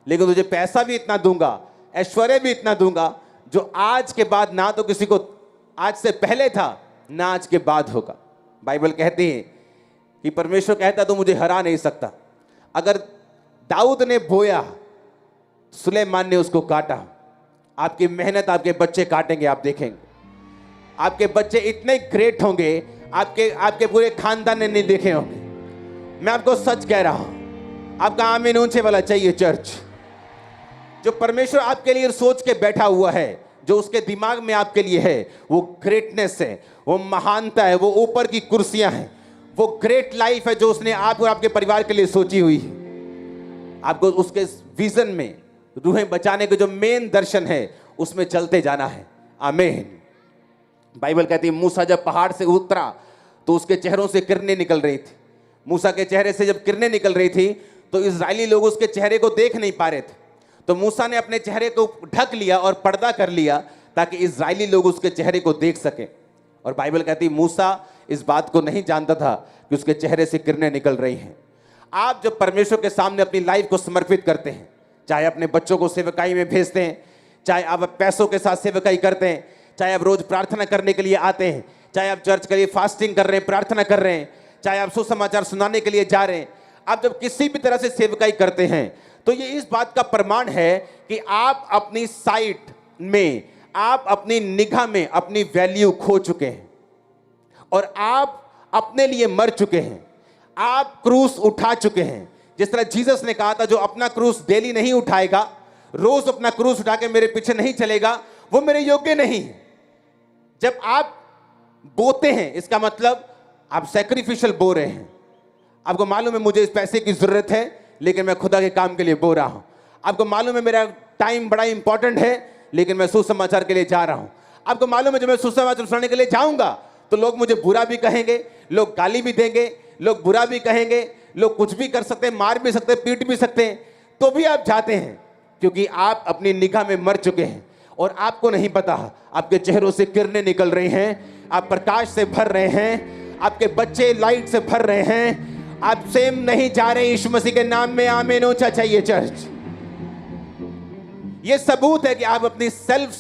लेकिन तुझे पैसा भी इतना दूंगा, ऐश्वर्य भी इतना दूंगा, जो आज के बाद ना तो किसी को आज से पहले था, ना आज के बाद होगा। बाइबल कहती है कि परमेश्वर कहता तो मुझे हरा नहीं सकता। अगर दाऊद ने बोया, सुलेमान ने उसको काटा। आपकी मेहनत आपके बच्चे काटेंगे, आप देखेंगे। आपके बच्चे इतने ग्रेट होंगे, आपके पूरे खानदान ने नहीं देखे होंगे। मैं आपको सच कह रहा हूं। आपका आमीन ऊंचे वाला चाहिए चर्च। जो परमेश्वर आपके लिए सोच के बैठा हुआ है, जो उसके दिमाग में आपके लिए है, वो ग्रेटनेस है, वो महानता है, वो ऊपर की कुर्सियां हैं, वो ग्रेट लाइफ है जो उसने आप और आपके परिवार के लिए सोची हुई है। आपको उसके विजन में रूहें बचाने के जो मेन दर्शन है उसमें चलते जाना है। आमीन। बाइबल कहती है मूसा जब पहाड़ से उतरा तो उसके चेहरों से किरणें निकल रही थी। मूसा के चेहरे से जब किरणें निकल रही थी तो इजरायली लोग उसके चेहरे को देख नहीं पा रहे थे। तो मूसा ने अपने चेहरे को ढक लिया और पर्दा कर लिया ताकि इजरायली लोग उसके चेहरे को देख सकें। और बाइबल कहती है मूसा इस बात को नहीं जानता था कि उसके चेहरे से किरणें निकल रही हैं। आप जब परमेश्वर के सामने अपनी लाइफ को समर्पित करते हैं, चाहे अपने बच्चों को सेवकाई में भेजते हैं, चाहे आप पैसों के साथ सेवकाई करते हैं, चाहे आप रोज प्रार्थना करने के लिए आते हैं, चाहे आप चर्च के लिए फास्टिंग कर रहे हैं, प्रार्थना कर रहे हैं, चाहे आप सुसमाचार सुनाने के लिए जा रहे हैं, आप जब किसी भी तरह से सेवकाई करते हैं तो ये इस बात का प्रमाण है कि आप अपनी साइट में, आप अपनी निगाह में अपनी वैल्यू खो चुके हैं और आप अपने लिए मर चुके हैं। आप क्रूस उठा चुके हैं। जिस तरह जीसस ने कहा था, जो अपना क्रूस डेली नहीं उठाएगा, रोज अपना क्रूस उठा के मेरे पीछे नहीं चलेगा, वो मेरे योग्य नहीं है। जब आप बोते हैं, इसका मतलब आप सैक्रिफिशियल बो रहे हैं। आपको मालूम है मुझे इस पैसे की जरूरत है, लेकिन मैं खुदा के काम के लिए बो रहा हूं। आपको मालूम है मेरा टाइम बड़ा इंपॉर्टेंट है, लेकिन मैं सुसमाचार के लिए जा रहा हूं। आपको मालूम है जब मैं सुसमाचार सुनाने के लिए जाऊंगा तो लोग मुझे बुरा भी कहेंगे, लोग गाली भी देंगे, लोग बुरा भी कहेंगे, लोग कुछ भी कर सकते हैं, मार भी सकते हैं, पीट भी सकते हैं, तो भी आप जाते हैं क्योंकि आप अपनी निगाह में मर चुके हैं और आपको नहीं पता आपके चेहरों से किरणें निकल रही हैं, आप प्रकाश से भर रहे हैं, आपके बच्चे लाइट से भर रहे हैं, आप सेम नहीं जा रहे यीशु मसीह के नाम में। आमीन होना चाहिए चर्च। यह सबूत है कि आप अपनी सेल्फ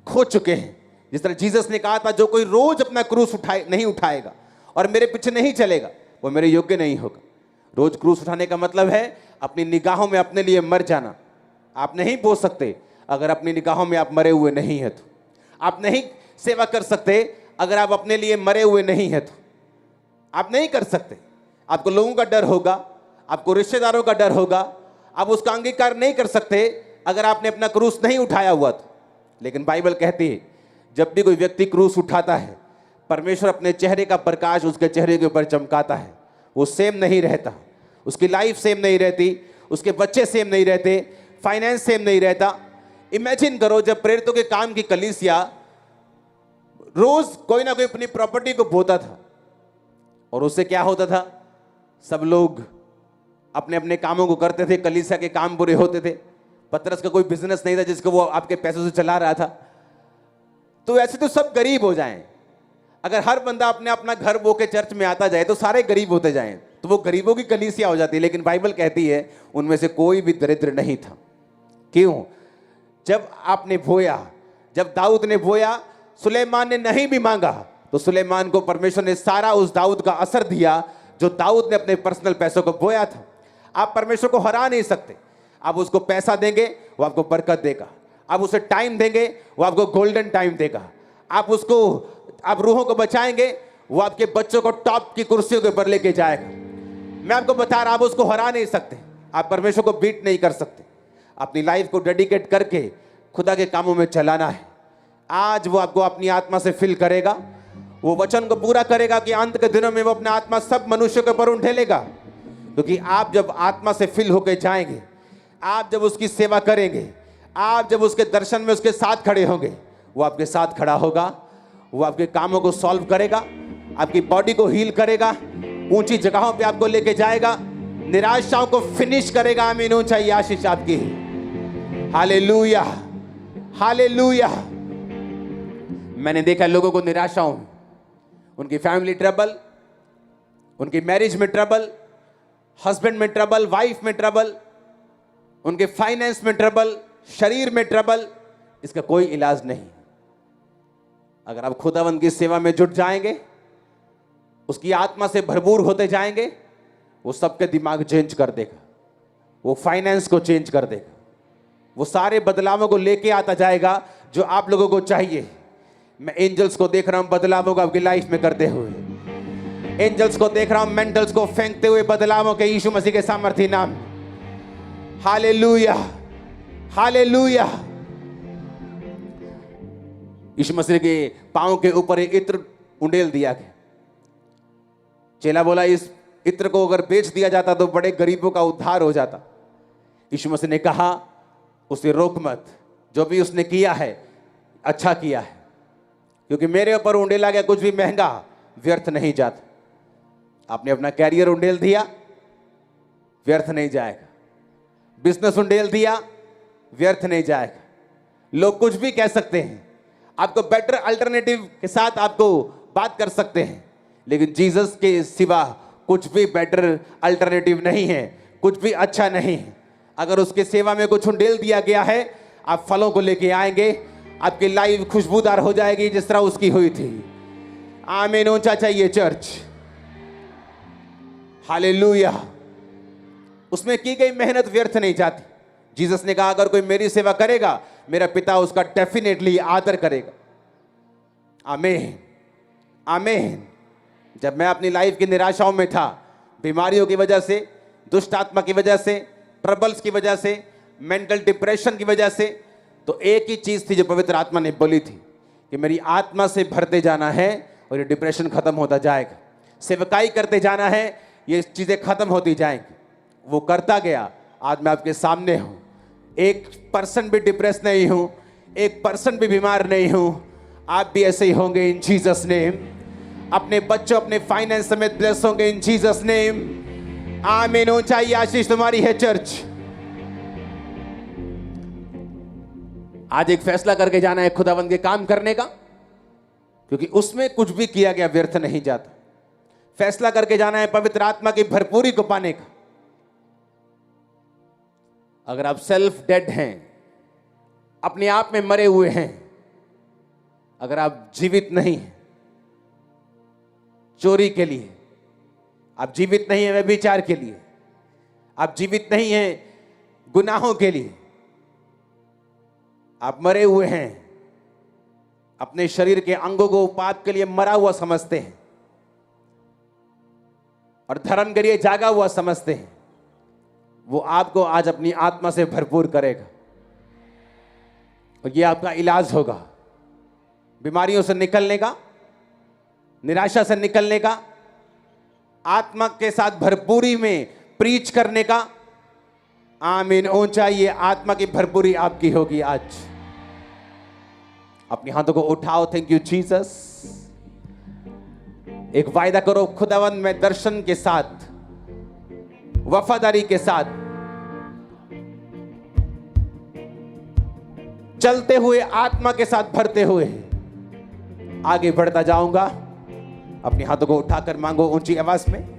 खो चुके हैं। जिस तरह जीसस ने कहा था, जो कोई रोज अपना क्रूस नहीं उठाएगा और मेरे पीछे नहीं चलेगा, वो मेरे योग्य नहीं होगा। रोज क्रूस उठाने का मतलब है अपनी निगाहों में अपने लिए मर जाना। आप नहीं बोल सकते अगर अपनी निगाहों में आप मरे हुए नहीं है तो। आप नहीं सेवा कर सकते अगर आप अपने लिए मरे हुए नहीं है तो। आप नहीं कर सकते। आपको लोगों का डर होगा, आपको रिश्तेदारों का डर होगा, आप उसका अंगीकार नहीं कर सकते अगर आपने अपना क्रूस नहीं उठाया हुआ तो। लेकिन बाइबल कहती है, जब भी कोई व्यक्ति क्रूस उठाता है, परमेश्वर अपने चेहरे का प्रकाश उसके चेहरे के ऊपर चमकाता है। वो सेम नहीं रहता, उसकी लाइफ सेम नहीं रहती, उसके बच्चे सेम नहीं रहते, फाइनेंस सेम नहीं रहता। इमेजिन करो, जब प्रेरितों के काम की कलीसिया रोज कोई ना कोई अपनी प्रॉपर्टी को बोता था और उससे क्या होता था, सब लोग अपने अपने कामों को करते थे, कलीसिया के काम बुरे होते थे। पतरस का कोई बिजनेस नहीं था जिसको वो आपके पैसों से चला रहा था। तो ऐसे तो सब गरीब हो जाएं। अगर हर बंदा अपने अपना घर बो के चर्च में आता जाए तो सारे गरीब होते जाएं, तो वो गरीबों की कलीसिया हो जाती है। लेकिन बाइबल कहती है उनमें से कोई भी दरिद्र नहीं था। क्यों? जब आपने बोया, जब दाऊद ने बोया, सुलेमान ने नहीं भी मांगा तो सुलेमान को परमेश्वर ने सारा उस दाऊद का असर दिया जो दाऊद ने अपने पर्सनल पैसों को बोया था। आप परमेश्वर को हरा नहीं सकते। आप उसको पैसा देंगे, वो आपको बरकत देगा। आप उसे टाइम देंगे, वो आपको गोल्डन टाइम देगा। आप रूहों को बचाएंगे, वो आपके बच्चों को टॉप की कुर्सियों के ऊपर लेके जाएगा। मैं आपको बता रहा, आप उसको हरा नहीं सकते, आप परमेश्वर को बीट नहीं कर सकते। अपनी लाइफ को डेडिकेट करके खुदा के कामों में चलाना है। आज वो आपको अपनी आत्मा से फिल करेगा, वो वचन को पूरा करेगा कि अंत के दिनों में वो अपना आत्मा सब मनुष्यों के ऊपर उंडेलेगा। क्योंकि आप जब आत्मा से फिल होकर जाएंगे, आप जब उसकी सेवा करेंगे, आप जब उसके दर्शन में उसके साथ खड़े होंगे, वो आपके साथ खड़ा होगा, वो आपके कामों को सॉल्व करेगा, आपकी बॉडी को हील करेगा, ऊंची जगहों पे आपको लेके जाएगा, निराशाओं को फिनिश करेगा। आमीन होना चाहिए आशीष आपकी। Hallelujah, hallelujah. मैंने देखा लोगों को निराशाओं में, उनकी फैमिली ट्रबल, उनकी मैरिज में ट्रबल, हस्बैंड में ट्रबल, वाइफ में ट्रबल, उनके फाइनेंस में ट्रबल, शरीर में ट्रबल, इसका कोई इलाज नहीं। अगर आप खुदावंद की सेवा में जुट जाएंगे, उसकी आत्मा से भरपूर होते जाएंगे, वो सबके दिमाग चेंज कर देगा, वो फाइनेंस को चेंज कर देगा, वो सारे बदलावों को लेके आता जाएगा जो आप लोगों को चाहिए। मैं एंजल्स को देख रहा हूं बदलावों को आपकी लाइफ में करते हुए, एंजल्स को देख रहा हूं मेंटल्स को फेंकते हुए बदलावों के यीशु मसीह के सामर्थ्य नाम। Hallelujah, hallelujah. यीशु मसीह के पांव के ऊपर एक इत्र उंडेल दिया गया। चेला बोला, इस इत्र को अगर बेच दिया जाता तो बड़े गरीबों का उद्धार हो जाता। यीशु मसीह ने कहा, उसे रोक मत, जो भी उसने किया है अच्छा किया है, क्योंकि मेरे ऊपर उंडेला गया कुछ भी महंगा व्यर्थ नहीं जाता। आपने अपना कैरियर उंडेल दिया, व्यर्थ नहीं जाएगा। बिजनेस उंडेल दिया, व्यर्थ नहीं जाएगा। लोग कुछ भी कह सकते हैं, आपको बेटर अल्टरनेटिव के साथ आपको बात कर सकते हैं, लेकिन जीसस के सिवा कुछ भी बेटर अल्टरनेटिव नहीं है, कुछ भी अच्छा नहीं है। अगर उसके सेवा में कुछ उंडेल दिया गया है, आप फलों को लेके आएंगे, आपकी लाइफ खुशबूदार हो जाएगी जिस तरह उसकी हुई थी। आमीन ऊंचा चाहिए चर्च। हालेलुया। उसमें की गई मेहनत व्यर्थ नहीं जाती। जीसस ने कहा अगर कोई मेरी सेवा करेगा मेरा पिता उसका डेफिनेटली आदर करेगा। आमीन आमीन। जब मैं अपनी लाइफ की निराशाओं में था, बीमारियों की वजह से, दुष्ट आत्मा की वजह से, ट्रबल्स की वजह से, मेंटल डिप्रेशन की वजह से, तो एक ही चीज थी जो पवित्र आत्मा ने बोली थी कि मेरी आत्मा से भरते जाना है और ये डिप्रेशन खत्म होता जाएगा। सेवकाई करते जाना है, ये चीजें खत्म होती जाएंगी। वो करता गया। आज मैं आपके सामने हूं, 1% भी डिप्रेस नहीं हूं, 1% भी बीमार नहीं हूं। आप भी ऐसे ही होंगे इन जीसस नेम। अपने बच्चों, अपने फाइनेंस समेत ब्लेस होंगे इन जीसस नेम। आमीन। ऊंचाई आशीष तुम्हारी है चर्च। आज एक फैसला करके जाना है खुदावंद के काम करने का, क्योंकि उसमें कुछ भी किया गया व्यर्थ नहीं जाता। फैसला करके जाना है पवित्र आत्मा की भरपूरी को पाने का। अगर आप सेल्फ डेड हैं, अपने आप में मरे हुए हैं, अगर आप जीवित नहीं हैं चोरी के लिए, आप जीवित नहीं हैं व्यभिचार के लिए, आप जीवित नहीं हैं गुनाहों के लिए, आप मरे हुए हैं, अपने शरीर के अंगों को पाप के लिए मरा हुआ समझते हैं और धर्म के लिए जागा हुआ समझते हैं, वो आपको आज अपनी आत्मा से भरपूर करेगा और ये आपका इलाज होगा। बीमारियों से निकलने का, निराशा से निकलने का, आत्मा के साथ भरपूरी में प्रीच करने का। आमीन। ऊंचा ये आत्मा की भरपूरी आपकी होगी आज। अपने हाथों को उठाओ। Thank you Jesus. एक वायदा करो, खुदावंद मैं दर्शन के साथ, वफादारी के साथ चलते हुए, आत्मा के साथ भरते हुए आगे बढ़ता जाऊंगा। अपने हाथों को उठाकर मांगो ऊंची आवाज में।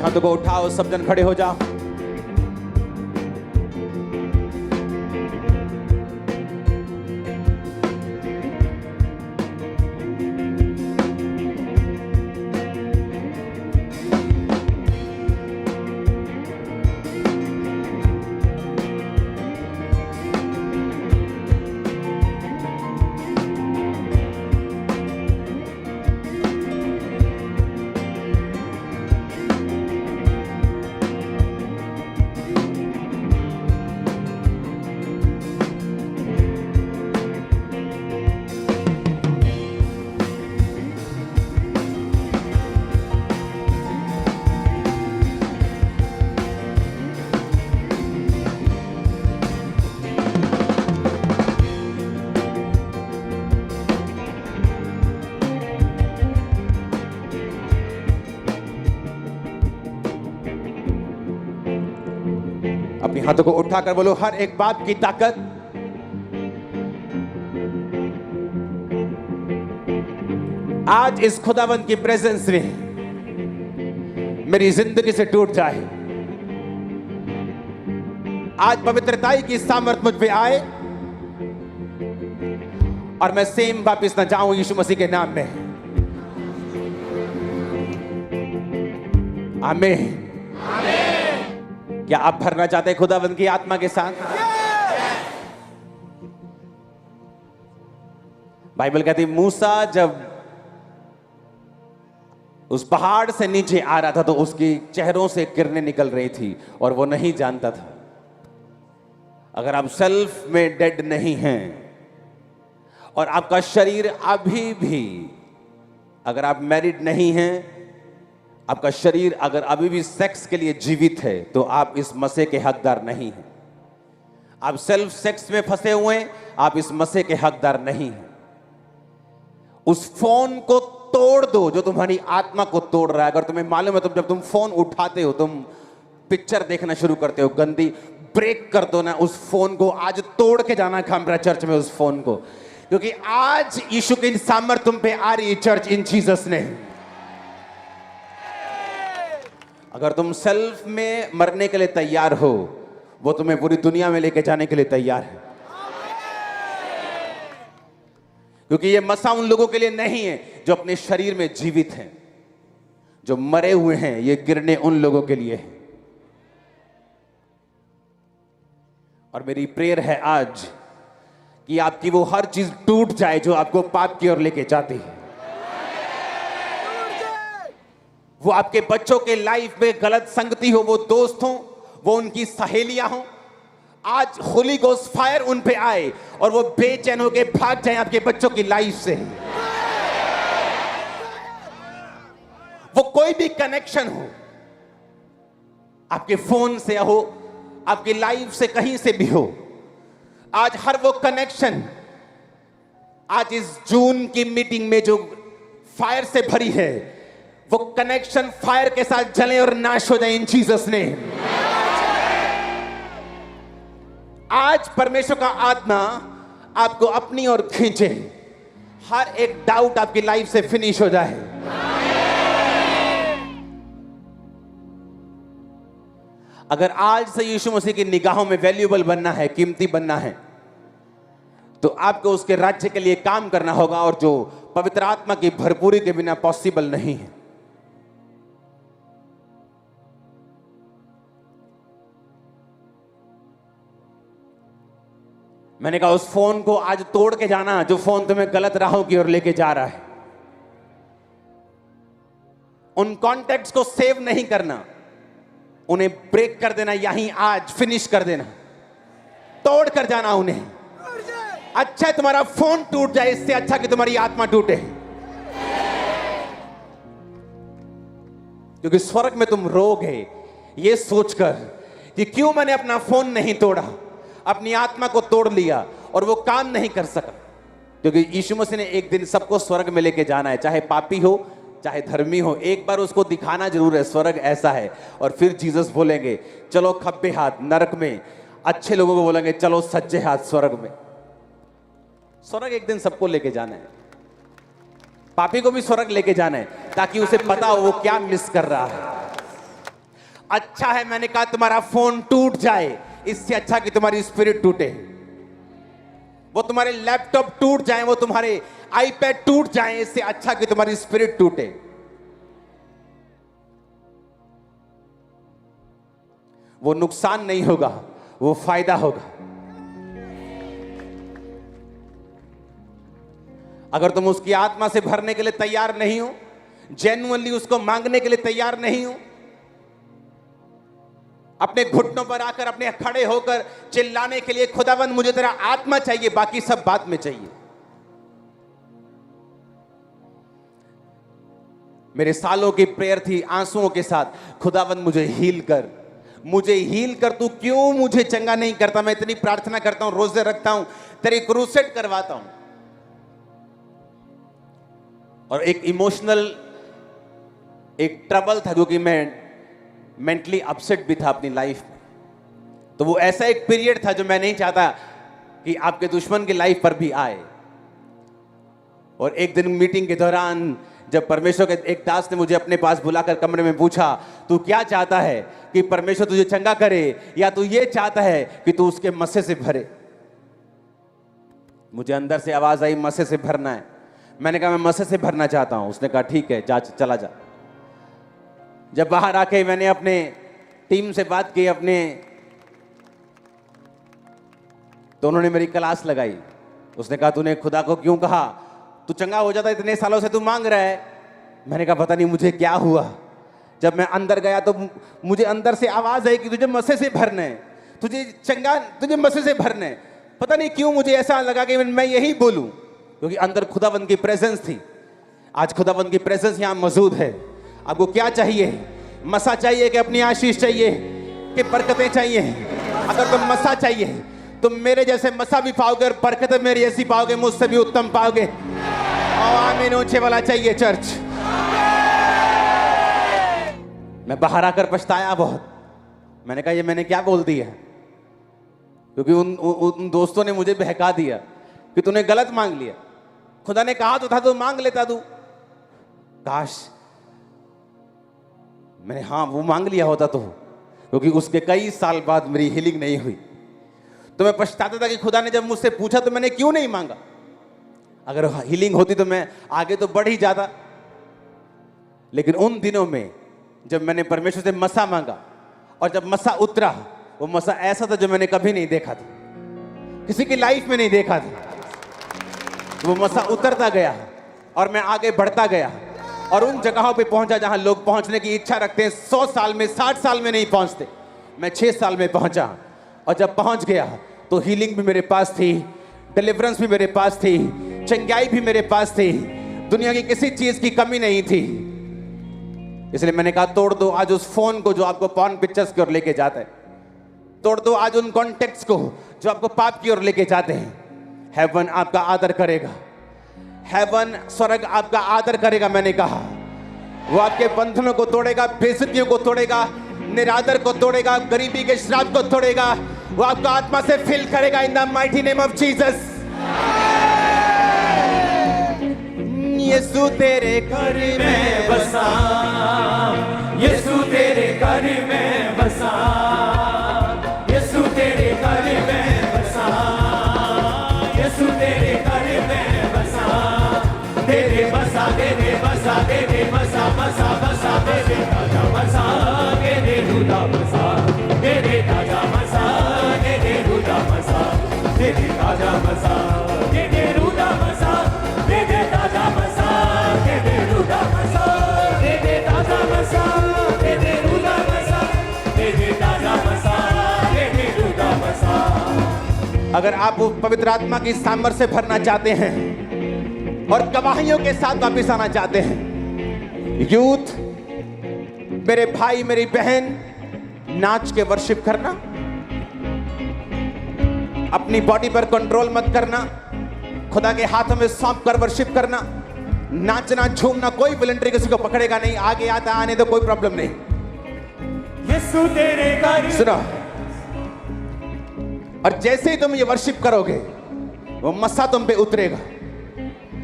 हाथों को उठाओ, सब जन खड़े हो जाओ। हाथों को उठाकर बोलो, हर एक बात की ताकत आज इस खुदावंद की प्रेजेंस में मेरी जिंदगी से टूट जाए। आज पवित्रताई की सामर्थ मुझ पे आए और मैं सेम वापिस ना जाऊं यीशु मसीह के नाम में। आमीन। क्या आप भरना चाहते हैं खुदावंद की आत्मा के साथ? बाइबल कहती मूसा जब उस पहाड़ से नीचे आ रहा था तो उसकी चेहरों से किरणें निकल रही थी और वो नहीं जानता था। अगर आप सेल्फ में डेड नहीं हैं और आपका शरीर अभी भी, अगर आप मैरिड नहीं हैं, आपका शरीर अगर अभी भी सेक्स के लिए जीवित है तो आप इस मसीह के हकदार नहीं हैं। आप सेल्फ सेक्स में फंसे हुए हैं, आप इस मसीह के हकदार नहीं हैं। उस फोन को तोड़ दो जो तुम्हारी आत्मा को तोड़ रहा है। अगर तुम्हें मालूम है, जब तुम फोन उठाते हो, तुम पिक्चर देखना शुरू करते हो गंदी, ब्रेक कर दो ना उस फोन को। आज तोड़ के जाना खामरा चर्च में उस फोन को, क्योंकि आज यीशु की सामर्थ तुम पे आ रही है चर्च, इन जीसस ने। अगर तुम सेल्फ में मरने के लिए तैयार हो, वो तुम्हें पूरी दुनिया में लेके जाने के लिए तैयार है। क्योंकि ये मसा उन लोगों के लिए नहीं है जो अपने शरीर में जीवित हैं, जो मरे हुए हैं। ये गिरने उन लोगों के लिए है। और मेरी प्रेयर है आज कि आपकी वो हर चीज टूट जाए जो आपको पाप की ओर लेके जाती है। वो आपके बच्चों के लाइफ में गलत संगति हो, वो दोस्त हो, वो उनकी सहेलियां हो। आज होली गोस्ट फायर उन पे आए और वो बेचैन होके भाग जाए आपके बच्चों की लाइफ से। वो कोई भी कनेक्शन हो, आपके फोन से हो, आपकी लाइफ से कहीं से भी हो, आज हर वो कनेक्शन आज इस जून की मीटिंग में जो फायर से भरी है, वो कनेक्शन फायर के साथ जले और नाश हो जाए इन जीसस ने। आज परमेश्वर का आत्मा आपको अपनी ओर खींचे, हर एक डाउट आपकी लाइफ से फिनिश हो जाए। अगर आज से यीशु मसीह की निगाहों में वैल्यूएबल बनना है, कीमती बनना है, तो आपको उसके राज्य के लिए काम करना होगा, और जो पवित्र आत्मा की भरपूरी के बिना पॉसिबल नहीं है। मैंने कहा उस फोन को आज तोड़ के जाना जो फोन तुम्हें गलत राहों की ओर लेके जा रहा है। उन कॉन्टैक्ट्स को सेव नहीं करना, उन्हें ब्रेक कर देना, यहीं आज फिनिश कर देना, तोड़ कर जाना उन्हें। अच्छा है तुम्हारा फोन टूट जाए, इससे अच्छा कि तुम्हारी आत्मा टूटे। क्योंकि स्वर्ग में तुम रोगे ये सोचकर कि क्यों मैंने अपना फोन नहीं तोड़ा, अपनी आत्मा को तोड़ लिया और वो काम नहीं कर सका। क्योंकि यीशु मसीह ने एक दिन सबको स्वर्ग में लेके जाना है, चाहे पापी हो चाहे धर्मी हो। एक बार उसको दिखाना जरूर है स्वर्ग ऐसा है, और फिर जीसस बोलेंगे चलो खब्बे हाथ नरक में, अच्छे लोगों को बोलेंगे चलो सज्जे हाथ स्वर्ग में। स्वर्ग एक दिन सबको लेके जाना है, पापी को भी स्वर्ग लेके जाना है, ताकि उसे पता हो वो क्या मिस कर रहा है। अच्छा है मैंने कहा तुम्हारा फोन टूट जाए, इससे अच्छा कि तुम्हारी स्पिरिट टूटे। वो तुम्हारे लैपटॉप टूट जाए, वो तुम्हारे आईपैड टूट जाए, इससे अच्छा कि तुम्हारी स्पिरिट टूटे। वो नुकसान नहीं होगा, वो फायदा होगा। अगर तुम उसकी आत्मा से भरने के लिए तैयार नहीं हो, जेन्युइनली उसको मांगने के लिए तैयार नहीं हो, अपने घुटनों पर आकर अपने खड़े होकर चिल्लाने के लिए खुदावंद मुझे तेरा आत्मा चाहिए, बाकी सब बाद में चाहिए। मेरे सालों की प्रेयर थी आंसुओं के साथ, खुदावंद मुझे हील कर, मुझे हील कर। तू क्यों मुझे चंगा नहीं करता? मैं इतनी प्रार्थना करता हूं, रोजे रखता हूं, तेरी क्रूसेड करवाता हूं। और एक इमोशनल एक ट्रबल था, क्योंकि मैं मेंटली अपसेट भी था अपनी लाइफ में। तो वो ऐसा एक पीरियड था जो मैं नहीं चाहता कि आपके दुश्मन की लाइफ पर भी आए। और एक दिन मीटिंग के दौरान जब परमेश्वर के एक दास ने मुझे अपने पास बुलाकर कमरे में पूछा, तू क्या चाहता है, कि परमेश्वर तुझे चंगा करे या तू ये चाहता है कि तू उसके मस्से से भरे? मुझे अंदर से आवाज आई, मस्से से भरना है। मैंने कहा मैं मस्से से भरना चाहता हूं। उसने कहा ठीक है, जा चला जा। जब बाहर आके मैंने अपने टीम से बात की अपने, तो उन्होंने मेरी क्लास लगाई। उसने कहा तूने खुदा को क्यों कहा, तू चंगा हो जाता, इतने सालों से तू मांग रहा है। मैंने कहा पता नहीं मुझे क्या हुआ। जब मैं अंदर गया तो मुझे अंदर से आवाज आई कि तुझे मस्से से भरना है, तुझे चंगा, तुझे मस्से से भरना है। पता नहीं क्यों मुझे ऐसा लगा कि मैं यही बोलूं, क्योंकि अंदर खुदावंद की प्रेजेंस थी। आज खुदावंद की प्रेजेंस यहां मौजूद है। आपको क्या चाहिए? मसा चाहिए कि अपनी आशीष चाहिए कि बरकतें चाहिए? अगर तुम मसा चाहिए तुम मेरे जैसे मसा भी पाओगे और बरकतें मेरी ऐसी पाओगे, मुझसे भी उत्तम पाओगे। और आमीन ऊंचे वाला चाहिए चर्च। मैं बाहर आकर पछताया बहुत। मैंने कहा ये मैंने क्या बोल दिया, क्योंकि उन दोस्तों ने मुझे बहका दिया कि तूने गलत मांग लिया। खुदा ने कहा तो था तो मांग लेता तू। काश मैंने हाँ वो मांग लिया होता तो, क्योंकि उसके कई साल बाद मेरी हीलिंग नहीं हुई। तो मैं पछताता था कि खुदा ने जब मुझसे पूछा तो मैंने क्यों नहीं मांगा। अगर हीलिंग होती तो मैं आगे तो बढ़ ही जाता। लेकिन उन दिनों में जब मैंने परमेश्वर से मसा मांगा और जब मसा उतरा, वो मसा ऐसा था जो मैंने कभी नहीं देखा था, किसी की लाइफ में नहीं देखा था। वो मसा उतरता गया और मैं आगे बढ़ता गया और उन जगहों पे पहुंचा जहां लोग पहुंचने की इच्छा रखते हैं 100 साल में, 60 साल में नहीं पहुंचते। मैं 6 साल में पहुंचा और जब पहुंच गया तो हीलिंग भी मेरे पास थी, डिलीवरेंस भी मेरे पास थी, चंगाई भी मेरे पास थी, दुनिया की किसी चीज की कमी नहीं थी। इसलिए मैंने कहा तोड़ दो आज उस फोन को जो आपको पॉर्न पिक्चर्स की ओर लेके जाता है। तोड़ दो आज उन कॉन्टेक्ट्स को जो आपको पाप की ओर लेके जाते हैं। हेवन आपका आदर करेगा, हेवन स्वर्ग आपका आदर करेगा। मैंने कहा वो आपके बंधनों को तोड़ेगा, बेइज्जतियों को तोड़ेगा, निरादर को तोड़ेगा, गरीबी के श्राप को तोड़ेगा। वो आपका आत्मा से फिल करेगा in the mighty name of Jesus. यीशु तेरे घर में बसा, यीशु तेरे घर में बसा, यीशु तेरे घर में बसा, यीशु तेरे घर में बसा, तेरे बसा, तेरे बसा, तेरे बसा, बसा बसा, तेरे ताजा बसा, तेरे रुदा बसा, तेरे ताजा बसा, तेरे रुदा बसा, तेरे ताजा बसा, तेरे रुदा बसा, तेरे ताजा बसा, तेरे रुदा बसा, तेरे ताजा बसा, तेरे रुदा बसा, तेरे ताजा बसा, तेरे रुदा बसा। अगर आप पवित्र आत्मा की सामर्थ्य से भरना चाहते हैं और गवाहियों के साथ वापस आना चाहते हैं, यूथ, मेरे भाई मेरी बहन, नाच के वर्शिप करना, अपनी बॉडी पर कंट्रोल मत करना, खुदा के हाथों में सौंप कर वर्शिप करना, नाचना झूमना, कोई वॉलंटियर किसी को पकड़ेगा नहीं, आगे आता आने तो कोई प्रॉब्लम नहीं। यीशु तेरे घर सुनो, और जैसे ही तुम ये वर्शिप करोगे वो मसा तुम पे उतरेगा।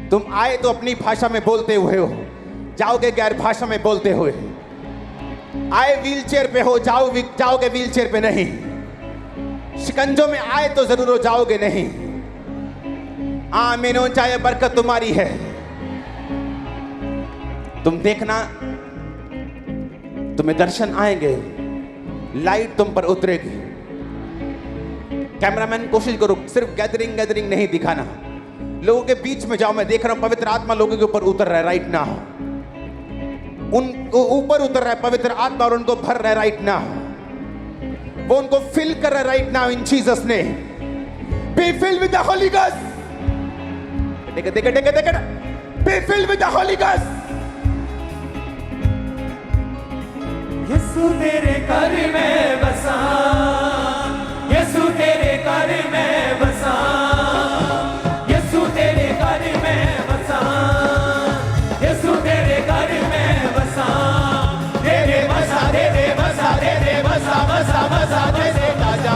तुम आए तो अपनी भाषा में बोलते हुए हो, जाओगे गैर भाषा में बोलते हुए। आए व्हीलचेयर पे हो, जाओगे व्हीलचेयर पे नहीं। शिकंजों में आए तो जरूर हो, जाओगे नहीं। आमीन, चाहे बरकत तुम्हारी है। तुम देखना, तुम्हें दर्शन आएंगे, लाइट तुम पर उतरेगी। कैमरामैन कोशिश करो सिर्फ गैदरिंग नहीं दिखाना, लोगों के बीच में जाओ। मैं देख रहा हूं पवित्र आत्मा लोगों के ऊपर उतर रहा है राइट नाउ, उन ऊपर उतर रहा है पवित्र आत्मा और उनको भर रहा है राइट नाउ। वो उनको फिल कर रहा है right now in Jesus name. Be filled with the Holy Ghost, देख be filled with the Holy Ghost. यीशु तेरे घर में बसा, यीशु तेरे घर में बसा, यीशु तेरे घर में बसा, यीशु तेरे घर में बसा, तेरे बसा, तेरे बसा, तेरे बसा, बसा बसा, तेरे ताजा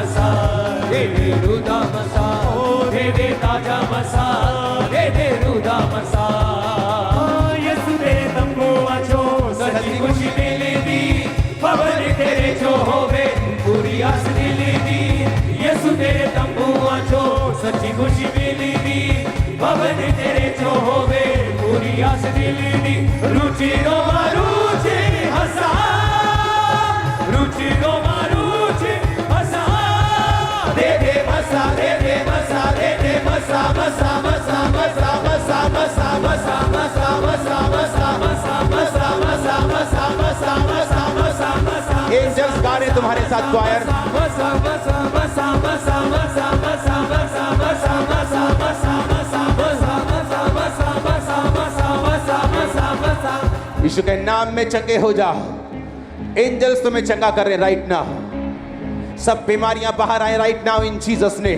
मसा दे दे रुदा मसा दे दे ताजा मसा दे दे रुदा मसा यसु तेरे तंबू आचो सच्ची खुशी मिली दी पवन तेरे जो होवे पूरी आस दिली दी यसु तेरे तंबू आचो सच्ची खुशी मिली दी पवन तेरे जो होवे पूरी आस दिली दी रुचि रोमा रुचि हसा रुचि रोमा रुचि हसा दे दे मसा दे दे मसा दे दे मसा मसा मसा मसा मसा मसा मसा मसा मसा मसा मसा मसा मसा मसा मसा मसा मसा मसा एंजल्स गा रहे तुम्हारे साथ क्वायर मसा मसा मसा मसा मसा मसा मसा मसा मसा मसा मसा मसा मसा मसा मसा मसा मसा मसा मसा यीशु के नाम में चंगे हो जाओ। एंजल्स तुम्हें चंगा कर रहे राइट नाउ। सब बीमारियां बाहर आए राइट नाउ इन जीसस ने।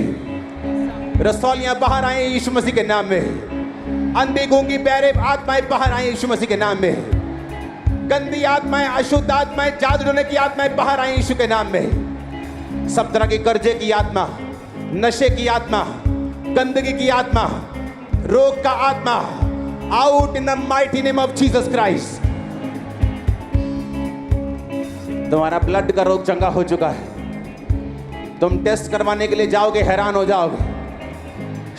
रसौलियां बाहर आए यीशु मसीह के नाम में। अंधी गूंगी बहरे आत्माएं बाहर आए यीशु मसीह के नाम में। गंदी आत्माएं, अशुद्ध आत्माएं, जादू टोने की आत्माएं बाहर आए यीशु के नाम में। सब तरह के कर्जे की आत्मा, नशे की आत्मा, गंदगी की आत्मा, रोग का आत्मा, out in the mighty name of Jesus Christ. तुम्हारा ब्लड का रोग चंगा हो चुका है। तुम टेस्ट करवाने के लिए जाओगे, हैरान हो जाओगे,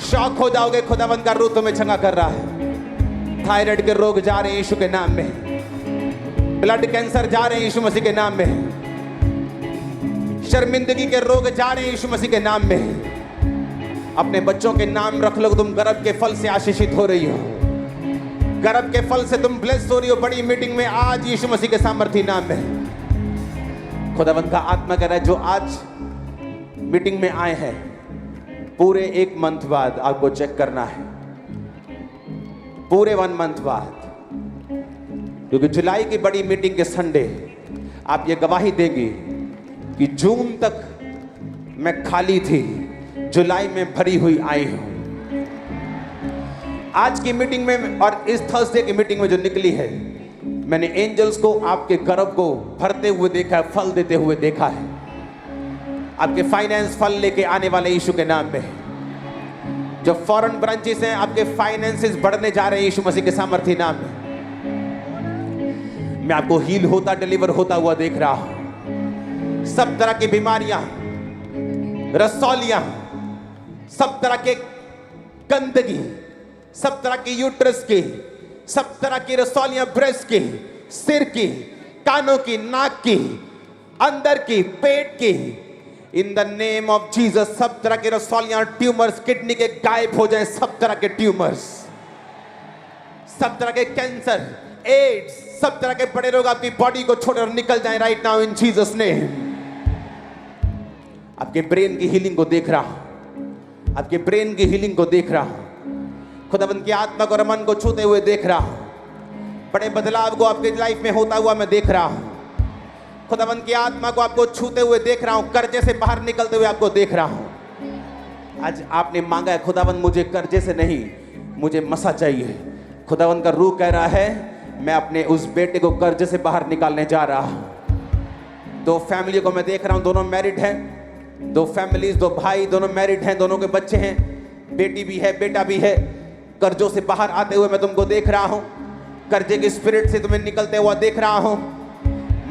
शॉक हो जाओगे। खुदावंद का रूह तुम्हें चंगा कर रहा है। थायराइड के रोग जा रहे हैं यीशु के नाम में। ब्लड कैंसर जा रहे हैं यीशु मसीह के नाम में। शर्मिंदगी के रोग जा रहे हैं यीशु मसीह के नाम में। अपने बच्चों के नाम रख लो। तुम गर्भ के फल से आशीषित हो रही हो। गर्भ के फल से तुम ब्लेस हो रही हो। बड़ी मीटिंग में आज यीशु मसीह के सामर्थी नाम में खुदावंद का आत्मा कह रहा है, जो आज मीटिंग में आए हैं, पूरे 1 मंथ बाद आपको चेक करना है। पूरे 1 मंथ बाद, क्योंकि जुलाई की बड़ी मीटिंग के संडे आप ये गवाही देंगे कि जून तक मैं खाली थी, जुलाई में भरी हुई आई हूं। आज की मीटिंग में और इस थर्सडे की मीटिंग में जो निकली है, मैंने एंजल्स को आपके गर्भ को भरते हुए देखा है, फल देते हुए देखा है। आपके फाइनेंस फल लेके आने वाले यीशु के नाम में। जो फॉरेन ब्रांचेस हैं, आपके फाइनेंसेस बढ़ने जा रहे हैं यीशु मसीह के सामर्थी नाम में। मैं आपको हील होता, डिलीवर होता हुआ देख रहा हूं। सब तरह की बीमारियां, रसौलियां, सब तरह के गंदगी, सब तरह की यूट्रस की, सब तरह की रसौलियां, ब्रेस्ट की, सिर की, कानों की, नाक की, अंदर की, पेट की, in the name of Jesus सब तरह के रसौलियां, ट्यूमर्स, किडनी के गायब हो जाएं। सब तरह के ट्यूमर्स, सब तरह के कैंसर, एड्स, सब तरह के बड़े रोग आपकी बॉडी को छोड़कर निकल जाएं right now in Jesus name. आपके ब्रेन की हीलिंग को देख रहा हूं। आपके ब्रेन की हीलिंग को देख रहा हूं। खुदावंद की आत्मा को, रमन को छूते हुए देख रहा हूं। बड़े बदलाव को आपकी लाइफ में होता हुआ मैं देख रहा हूं। खुदावंद की आत्मा को आपको छूते हुए देख रहा हूं। कर्जे से बाहर निकलते हुए आपको देख रहा हूं। आज आपने मांगा है, खुदावंद मुझे कर्जे से नहीं, मुझे मसा चाहिए। खुदावंद का रूह कह रहा है, मैं अपने उस बेटे को कर्जे से बाहर निकालने जा रहा हूं। 2 फैमिली को मैं देख रहा हूं, दोनों मैरिड हैं। 2 फैमिलीज, 2 भाई, दोनों मैरिड हैं, दोनों के बच्चे हैं, बेटी भी है, बेटा भी है। कर्जों से बाहर आते हुए मैं तुमको देख रहा हूं। कर्जे की स्पिरिट से तुम्हें निकलते हुआ देख रहा हूं।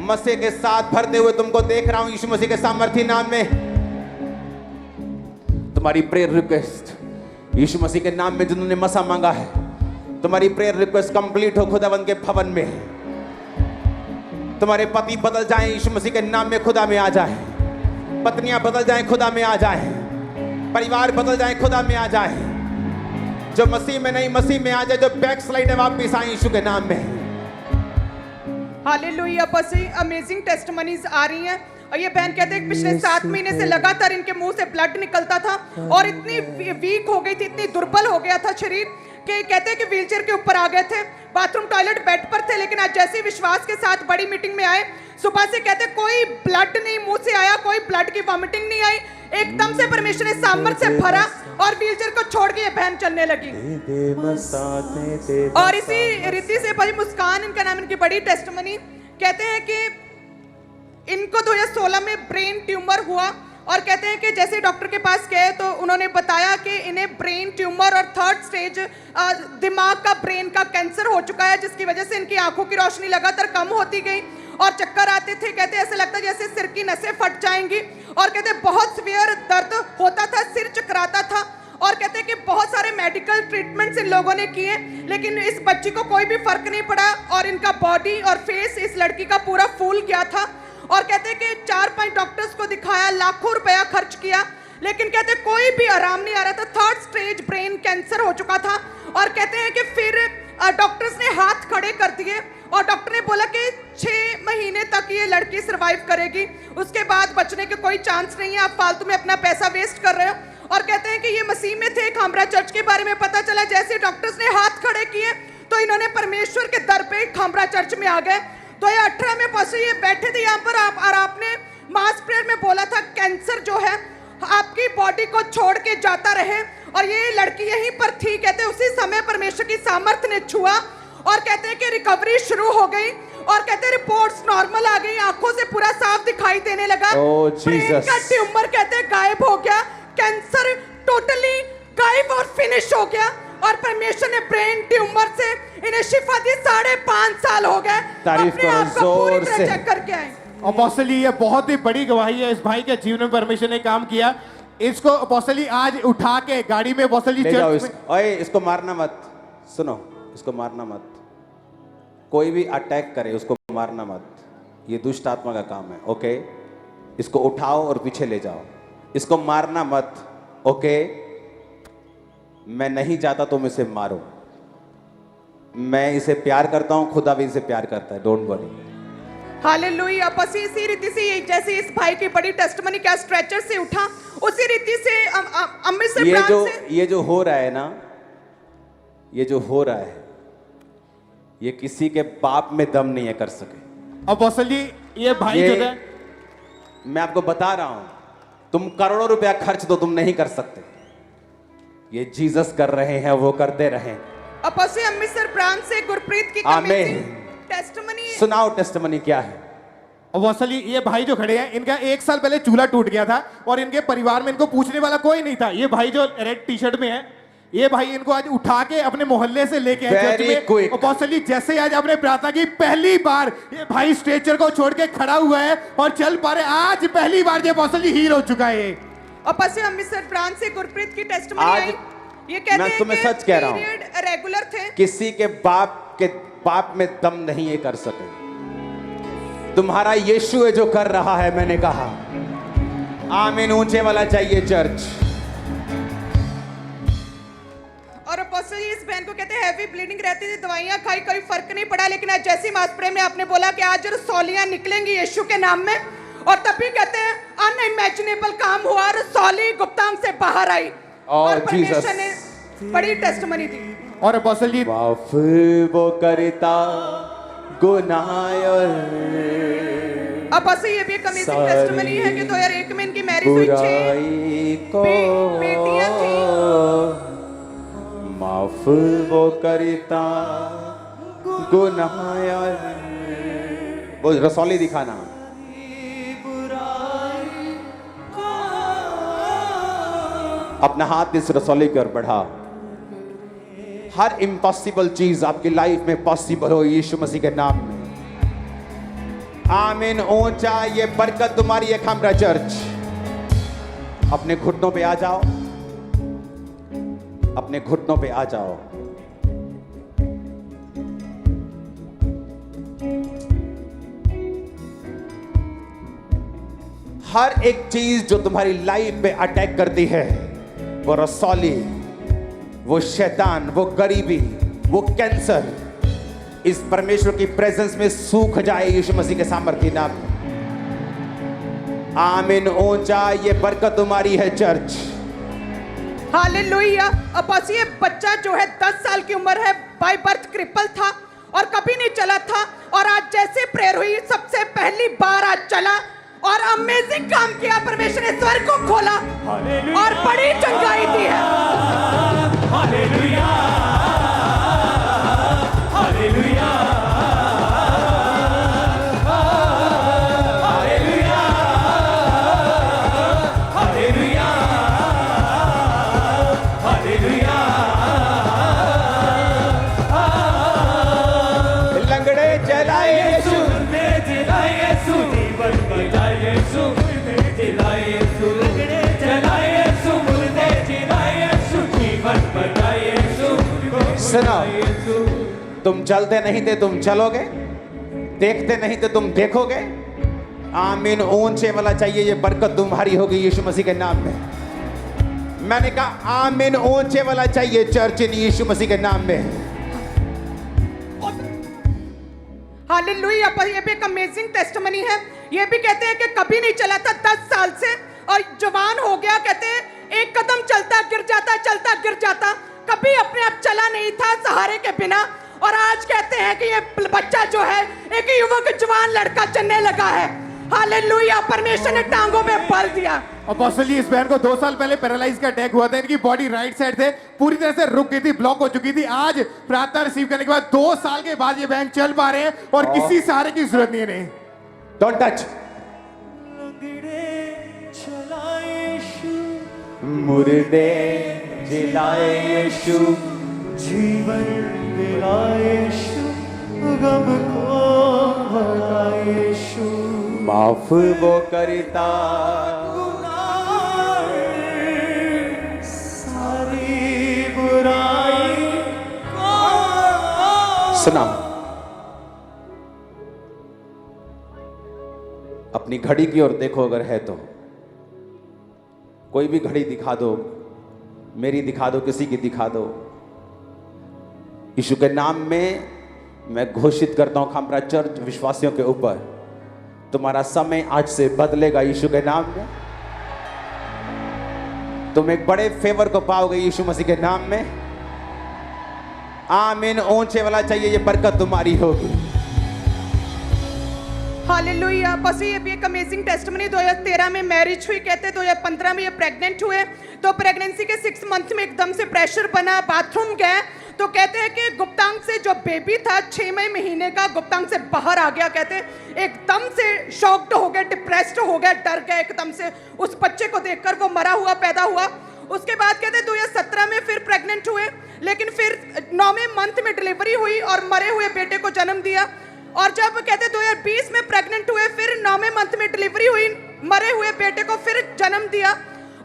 मसीह के साथ भरते हुए तुमको देख रहा हूं यीशु मसीह के सामर्थी नाम में। तुम्हारी प्रेयर रिक्वेस्ट यीशु मसीह के नाम में जिन्होंने मसा मांगा है, तुम्हारी प्रेयर रिक्वेस्ट कंप्लीट हो खुदावंद के भवन में। तुम्हारे पति बदल जाएं यीशु मसीह के नाम में, खुदा में आ जाएं। पत्नियां बदल जाएं, खुदा में आ जाएं। परिवार बदल जाएं, खुदा में आ जाएं। जो मसीह में नहीं, मसीह में आ जाए। जो बैकस्लाइड है, वापस आए यीशु के नाम में। हालेलुया। बस अमेजिंग टेस्टमनीज आ रही हैं। और ये बहन कहते हैं पिछले 7 महीने से लगातार इनके मुंह से ब्लड निकलता था और इतनी वीक हो गई थी, इतनी दुर्बल हो गया था शरीर कि कहते हैं कि व्हीलचेयर के ऊपर आ गए थे, बाथरूम टॉयलेट बेड पर थे। लेकिन आज जैसे ही विश्वास के साथ बड़ी मीटिंग में आए, सुबह से कहते कोई ब्लड नहीं मुंह से आया, कोई ब्लड की वॉमिटिंग नहीं आई। एकदम से परमेश्वर ने सामर्थ से भरा और व्हीलचेयर को छोड़ के ये बहन चलने लगी। और इसी रीति से भाई मुस्कान इनका नाम, इनकी बड़ी टेस्टमनी, कहते हैं कि इनको 2016 में ब्रेन ट्यूमर हुआ और कहते हैं कि जैसे डॉक्टर के पास गए तो उन्होंने बताया कि इन्हें ब्रेन ट्यूमर और 3rd स्टेज दिमाग का ब्रेन का कैंसर हो चुका है, जिसकी वजह से इनकी आंखों की रोशनी लगातार कम होती गई और चक्कर आते थे। कहते ऐसे लगता जैसे सिर की नसें फट जाएंगी और कहते बहुत सीवियर दर्द होता था, सिर चकराता था और कहते कि बहुत सारे मेडिकल ट्रीटमेंट्स इन लोगों ने किए, लेकिन इस बच्ची को कोई भी फर्क नहीं पड़ा और इनका बॉडी और फेस इस लड़की का पूरा फूल गया था। और कहते हैं कि 4-5 डॉक्टर्स को दिखाया, लाखों रुपया खर्च किया, लेकिन कहते कोई भी आराम नहीं आ रहा था। 3rd स्टेज ब्रेन कैंसर हो चुका था और कहते हैं कि फिर डॉक्टर्स ने हाथ खड़े कर दिए और डॉक्टर ने बोला कि 6 महीने तक ये लड़की सर्वाइव करेगी, उसके बाद बचने के कोई चांस नहीं है, आप फालतू में अपना पैसा वेस्ट कर रहे हो। और कहते हैं कि ये मसीह में थे, खामरा चर्च के बारे में पता चला, जैसे डॉक्टर्स ने हाथ खड़े किए तो इन्होंने परमेश्वर के दर पे खामरा चर्च में आ गए। 2018 में पास ये बैठे थे यहाँ पर और आपने मास प्रेयर में बोला था कैंसर जो है आपकी बॉडी को छोड़ के जाता रहे, और ये लड़की यहीं पर थी। कहते उसी समय परमेश्वर की सामर्थ ने छुआ और कहते हैं कि रिकवरी शुरू हो गई और कहते हैं रिपोर्ट्स नॉर्मल आ गई, आंखों से पूरा साफ दिखाई देने लगा। ब्रेन का ट्यूमर कहते हैं गायब हो गया, कैंसर टोटली गायब और फिनिश हो गया और परमेश्वर ने ब्रेन ट्यूमर से इन्हें शिफा दी। 5.5 साल हो गए। तारीफ करो जोर से। चेक करके आए। अपोस्टल जी, ये बहुत ही बड़ी गवाही है, इस भाई के जीवन में परमेश्वर ने काम किया। इसको अपोस्टल जी आज उठा के गाड़ी में अपोस्टल जी ले जाओ चर्च में। ओए इसको मारना मत, सुनो इसको मारना मत, कोई भी अटैक करे उसको मारना मत, ये दुष्ट आत्मा का काम है। ओके, इसको उठाओ और पीछे ले जाओ, इसको मारना मत। ओके, मैं नहीं चाहता तुम इसे मारो, मैं इसे प्यार करता हूं, खुदा भी इसे प्यार करता है, डोंट वरी। हालेलुया। बस इसी रीति से जैसे इस भाई की बड़ी टेस्टमनी क्या स्ट्रेचर से उठा, उसी रीति से अमृतसर ब्रांच से ये जो हो रहा है ना, ये जो हो रहा है, ये किसी के बाप में दम नहीं है कर सके। अपोस्टल जी, ये भाई ये जो है, मैं आपको बता रहा हूं, तुम करोड़ों रुपया खर्च दो, तुम नहीं कर सकते। ये जीसस कर रहे हैं, वो करते रहे। अपोस्टल अमृतसर ब्रांच से गुरप्रीत की आमीन। टेस्टमनी सुनाओ टेस्टमनी क्या है। अपोस्टल जी, ये भाई जो खड़े हैं, इनका 1 साल पहले चूल्हा टूट गया था और इनके परिवार में इनको पूछने वाला कोई नहीं था। ये भाई जो रेड टी शर्ट में है, ये भाई इनको आज उठा के अपने मोहल्ले से लेके आए चर्च में। अपोस्टल जी, जैसे आज आपने प्रार्थना की, पहली बार ये भाई स्ट्रेचर को छोड़ के खड़ा हुआ है और चल पा रहे। आज पहली बार ये अपोस्टल जी हील हो चुका है। अपोस्टल अमृतसर ब्रांच से गुरप्रीत की टेस्टमनी आज आई। ये कहते मैं हैं तुम्हें कि सच कह रहा हूं, पीरियड रेगुलर थे। किसी के बाप में दम नहीं ये कर सके। तुम्हारा यीशु है जो कर रहा है। मैंने कहा आमीन। ऊंचे वाला चाहिए चर्च। और अपोस्टल जी, इस बहन को कहते हैं हैवी ब्लीडिंग रहती थी, दवाइयां खाई, कोई फर्क नहीं पड़ा, लेकिन आज जैसी मास प्रेम में आपने बोला कि आज रसौलियां निकलेंगी यीशु के नाम में, और तभी कहते हैं अनइमेजिनेबल काम हुआ, रसौली गुप्तांग से बाहर आई और परमेश्वर ने बड़ी टेस्टमनी दी। और अपोस्टल जी, माफ वो करता गुनाह और अब बस ये भी एक अमेजिंग टेस्टमनी है कि 2001 में इनकी मैरिज हुई, 6 बेटियां थी। माफ वो करता गुनाह और वो रसौली दिखाना। अपना हाथ इस रसौली की ओर बढ़ा। हर इम्पॉसिबल चीज आपकी लाइफ में पॉसिबल हो यीशु मसीह के नाम में। आमीन। ऊंचा ये बरकत तुम्हारी है। खामरा चर्च, अपने घुटनों पे आ जाओ, अपने घुटनों पे आ जाओ। हर एक चीज जो तुम्हारी लाइफ पे अटैक करती है, वो रसौली, वो शैतान, वो गरीबी, वो कैंसर, इस परमेश्वर की प्रेजेंस में सूख जाए यीशु मसीह के सामर्थ्य नाम में। आमीन। ऊंचा ये बरकत तुम्हारी है चर्च। हालेलुया। अब बस ये बच्चा जो है 10 साल की उम्र है, बाय बर्थ क्रिपल था और कभी नहीं चला था, और आज जैसे प्रेयर हुई सबसे पहली बार आज चला और अमेजिंग काम किया। परमेश्वर ने स्वर्ग को खोला और बड़ी चंगाई दी है। हालेलुया, हालेलुया, हालेलुया, सुनो, यीशु तुम चलते नहीं थे तुम चलोगे, देखते नहीं थे तुम देखोगे। आमीन। ऊंचे वाला चाहिए, ये बरकत तुम्हारी होगी यीशु मसीह के नाम में। मैंने कहा आमीन, ऊंचे वाला चाहिए चर्च इन यीशु मसीह के नाम में। हालेलुया। पर ये भी एक अमेजिंग टेस्टिमनी है। ये भी कहते हैं कि कभी नहीं चला था 10 साल से और जवान हो गया। कहते हैं एक कदम चलता गिर जाता, चलता गिर जाता, कभी अपने आप चला नहीं था सहारे के बिना। और आज कहते हैं कि ये बच्चा जो है एक युवक जवान लड़का चलने लगा है। हालेलुया। परमेश्वर ने टांगों में बल दिया। अपोस्टल जी, इस बहन को 2 साल पहले पैरालाइज का अटैक हुआ था। इनकी बॉडी राइट साइड से पूरी तरह से रुक गई थी, ब्लॉक हो चुकी थी। आज प्रार्थना रिसीव करने के बाद 2 साल के बाद ये बहन चल पा रहे हैं और किसी सहारे की जरूरत नहीं है इन्हें। Don't touch. मुर्दे जिलाए यीशु, जीवन दिलाए यीशु, गम को भगाए यीशु, माफ वो करता, सारी बुराई। सुना, अपनी घड़ी की ओर देखो, अगर है तो कोई भी घड़ी दिखा दो, मेरी दिखा दो, किसी की दिखा दो। यीशु के नाम में मैं घोषित करता हूं हमारा चर्च विश्वासियों के ऊपर, तुम्हारा समय आज से बदलेगा यीशु के नाम में। तुम एक बड़े फेवर को पाओगे यीशु मसीह के नाम में। आमीन। ऊंचे वाला चाहिए, ये बरकत तुम्हारी होगी। हालेलुया। बस ये भी एक अमेजिंग टेस्टिमनी। 2013 में मैरिज हुई, कहते 2015 में ये प्रेग्नेंट हुए। तो प्रेगनेंसी के 6 मंथ में एकदम से प्रेशर बना, बाथरूम गए तो कहते हैं कि गुप्तांग से जो बेबी था 6वें महीने का गुप्तांग से बाहर आ गया। कहते हैं एकदम से शॉक्ड हो गए, डिप्रेस्ड हो गए, डर गए एकदम से उस बच्चे को देखकर। वो मरा हुआ पैदा हुआ। उसके बाद कहते हैं 2017 में फिर प्रेग्नेंट हुए, लेकिन फिर 9वें मंथ में डिलीवरी हुई और मरे हुए बेटे को जन्म दिया। और जब कहते 2020 में प्रेग्नेंट हुए, फिर 9वें मंथ में डिलीवरी हुई, मरे हुए बेटे को फिर जन्म दिया।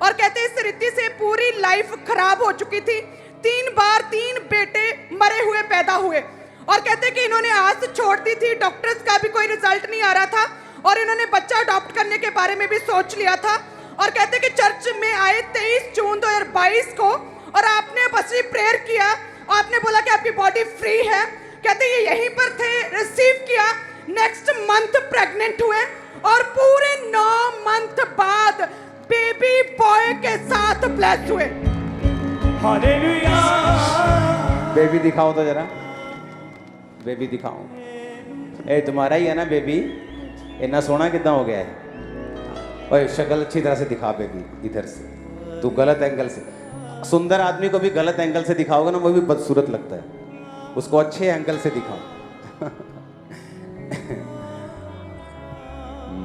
और कहते इस रीति से पूरी लाइफ खराब हो चुकी थी। 3 बार 3 बेटे मरे हुए पैदा हुए। और कहते कि इन्होंने आस छोड़ दी थी, डॉक्टर्स का भी कोई रिजल्ट नहीं आ रहा था और इन्होंने बच्चा अडॉप्ट करने के बारे में भी सोच लिया था। और कहते कि चर्च में आए 23 जून 2022 को और आपने बस प्रेयर किया, आपने बोला कि आपकी बॉडी फ्री है। कहते ये यहीं पर थे, रिसीव किया, नेक्स्ट मंथ प्रेग्नेंट हुए और पूरे 9 मंथ बाद बेबी बॉय के साथ ब्लेस हुए। हालेलुया। बेबी दिखाओ तो जरा, बेबी दिखाओ। ए तुम्हारा ही है ना बेबी? इतना सोना कितना हो गया है? ओए शक्ल अच्छी तरह से दिखा बेबी, इधर से। तू गलत एंगल से, सुंदर आदमी को भी गलत एंगल से दिखाओगे ना वो भी बदसूरत लगता है, उसको अच्छे एंगल से दिखाओ।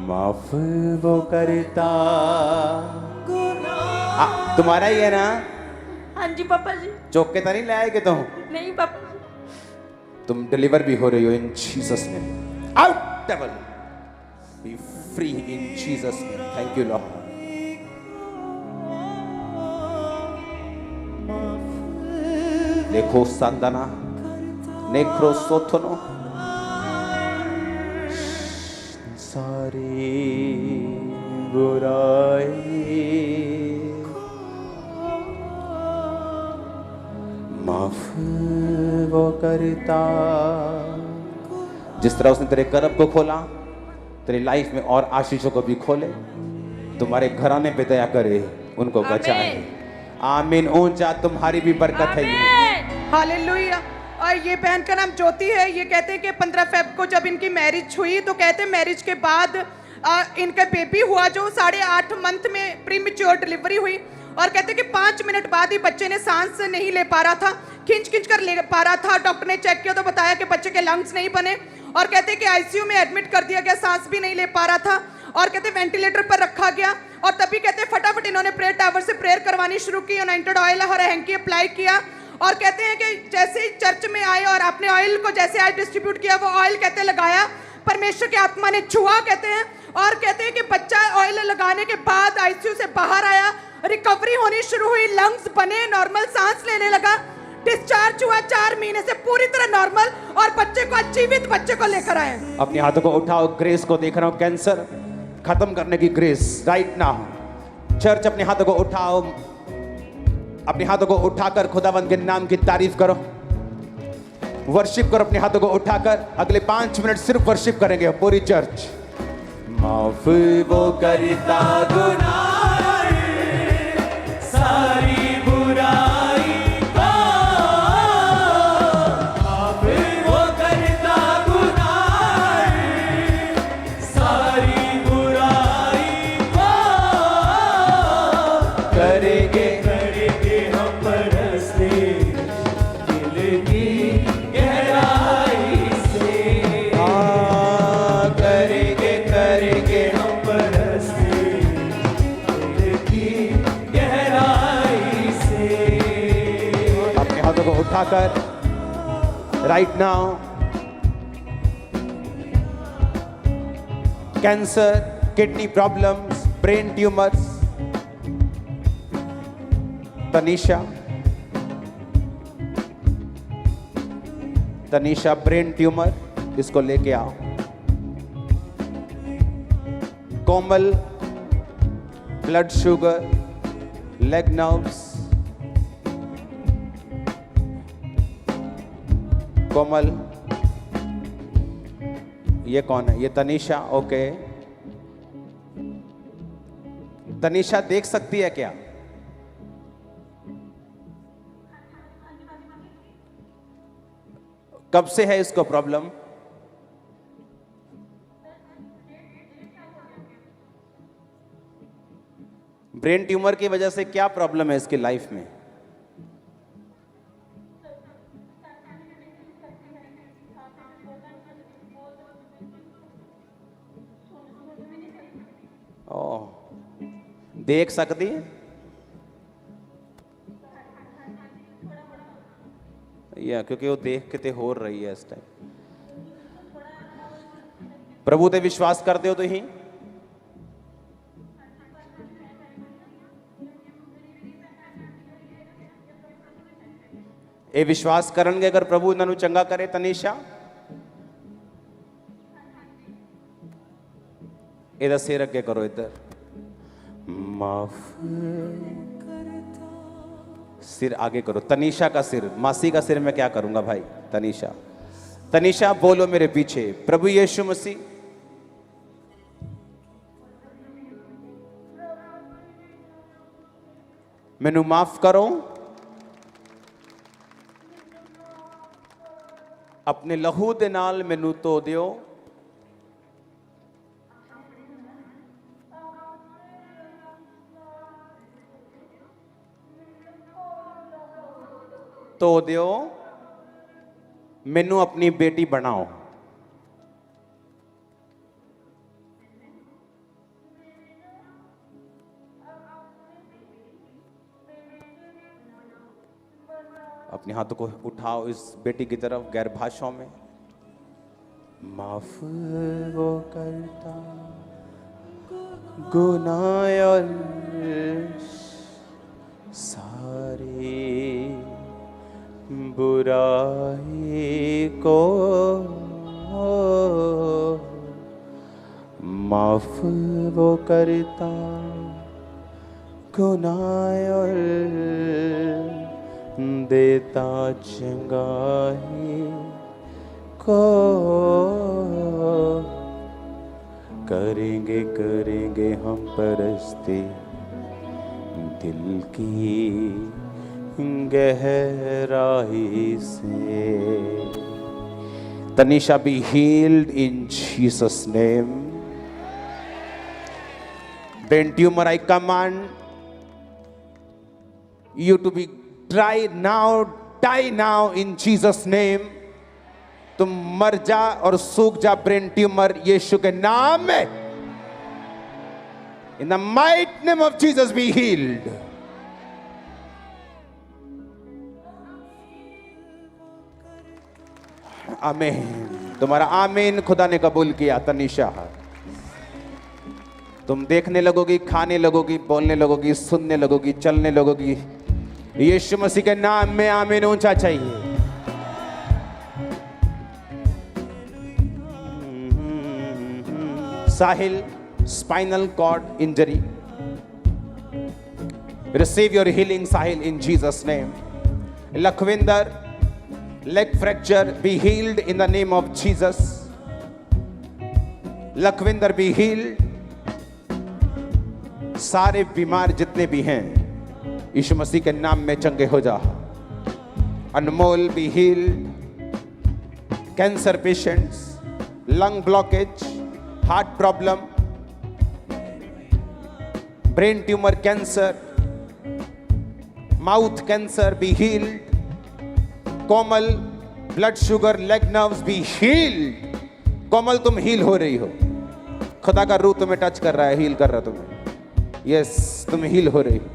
माफ वो करता। तुम्हारा ही है ना? हाँ जी पापा जी। चौक के नहीं ले आए कि तुम? नहीं पापा जी। तुम डिलीवर भी हो रही हो इन Jesus name. Out devil, B free in Jesus name. Thank you Lord. देखो संदना नेक्रो सोथनो सारी बुराई माफ वो करता। जिस तरह उसने तेरे कर्म को खोला, तेरी लाइफ में और आशीषों को भी खोले, तुम्हारे घराने पे दया करे, उनको बचाए। आमीन। ऊंचा तुम्हारी भी बरकत है। हालेलुया। और ये बहन का नाम ज्योति है। ये कहते हैं कि 15 फेब को जब इनकी मैरिज हुई तो कहते हैं मैरिज के बाद इनका बेबी हुआ जो 8.5 मंथ में प्रीमेच्योर डिलीवरी हुई। और कहते हैं कि 5 मिनट बाद ही बच्चे ने सांस नहीं ले पा रहा था, खींच कर ले पा रहा था। डॉक्टर ने चेक किया तो बताया कि बच्चे के लंग्स नहीं बने और कहते हैं कि आईसीयू में एडमिट कर दिया गया, सांस भी नहीं ले पा रहा था और कहते हैं वेंटिलेटर पर रखा गया। और तभी कहते हैं फटाफट इन्होंने प्रेयर टावर से प्रेयर करवानी शुरू की, अनॉइंटेड ऑयल और हैंकी अप्लाई किया। और कहते हैं कि जैसे ही चर्च में आए और आपने ऑयल को जैसे आज डिस्ट्रीब्यूट किया, वो ऑयल कहते लगाया, परमेश्वर की आत्मा ने छुआ कहते हैं। और कहते हैं कि बच्चा ऑयल लगाने के बाद आईसीयू से बाहर आया, रिकवरी होनी शुरू हुई, लंग्स बने, नॉर्मल सांस लेने लगा। डिस्चार्ज हुआ 4 महीने से पूरी तरह नॉर्मल, और बच्चे को जीवित बच्चे को लेकर आए। अपने हाथों को उठाओ, ग्रेस को देख रहा हूं, कैंसर खत्म करने की ग्रेस राइट नाउ। चर्च अपने हाथों को उठाओ, अपने हाथों को उठाकर खुदावंद के नाम की तारीफ करो, वर्शिप करो अपने हाथों को उठाकर। अगले 5 मिनट सिर्फ वर्शिप करेंगे पूरी चर्च। माफ वो करता गुनाह सारी बुराई को, माफ वो करता गुनाह सारी बुराई को, करेंगे करेंगे हम परस्ती दिल की गहराई से, करेंगे करेंगे हम परस्ती दिल की गहराई से। अपने हाथों को उठाकर right now cancer, kidney problems, brain tumours, Tanisha brain tumour, इसको लेके आओ। कोमल ब्लड शुगर, लेग नर्व्स, कोमल, ये कौन है? ये तनीषा। ओके, तनीषा देख सकती है क्या? कब से है इसको प्रॉब्लम? ब्रेन ट्यूमर की वजह से क्या प्रॉब्लम है इसकी लाइफ में? ओह, देख सकती है? या क्योंकि वो देख के ते हो रही है इस टाइम। प्रभु ते विश्वास करते हो तुही? ये विश्वास करनगे अगर प्रभु इन्हों चंगा करे तनीषा? इधर सिर अगे करो, इधर माफ, सिर आगे करो। तनीषा का सिर, मासी का सिर मैं क्या करूंगा भाई? तनीषा, तनीषा बोलो मेरे पीछे, प्रभु यीशु मसीह मैनू माफ करो, अपने लहू दे नाल मैनू धो दियो, धो दियो, मैनू अपनी बेटी बनाओ। अपने हाथों को उठाओ इस बेटी की तरफ गैर भाषाओं में। माफ वो करता गुनाह और सारी बुराई को, माफ वो करता गुनाह और देता चंगाई को, करेंगे करेंगे हम परस्ती दिल की गहराई से। Tanisha, be healed in Jesus' name. Brain tumor, I command you to be dry now, die now in Jesus' name. तुम मर जा और सूख जा ब्रेन ट्यूमर यीशु के नाम में। In the mighty name of Jesus, be healed. आमीन। तुम्हारा आमीन खुदा ने कबूल किया। तनीषा, तुम देखने लगोगी, खाने लगोगी, बोलने लगोगी, सुनने लगोगी, चलने लगोगी, यीशु मसीह के नाम में आमीन ऊंचा चाहिए। साहिल, spinal cord injury. Receive your healing, Sahil, in Jesus' name. Lakhvinder, leg fracture, be healed in the name of Jesus. Lakhvinder, be healed. सारे बीमार जितने भी हैं यीशु मसीह के नाम में चंगे हो जा। अनमोल, be healed. Cancer patients, lung blockage, heart problem, brain tumor cancer, mouth cancer, be healed. Komal, blood sugar, leg nerves, be healed. कोमल, तुम हील हो रही हो। खुदा का रूह तुम्हें टच कर रहा है, हील कर रहा है तुम्हें। यस, तुम हील हो रही हो।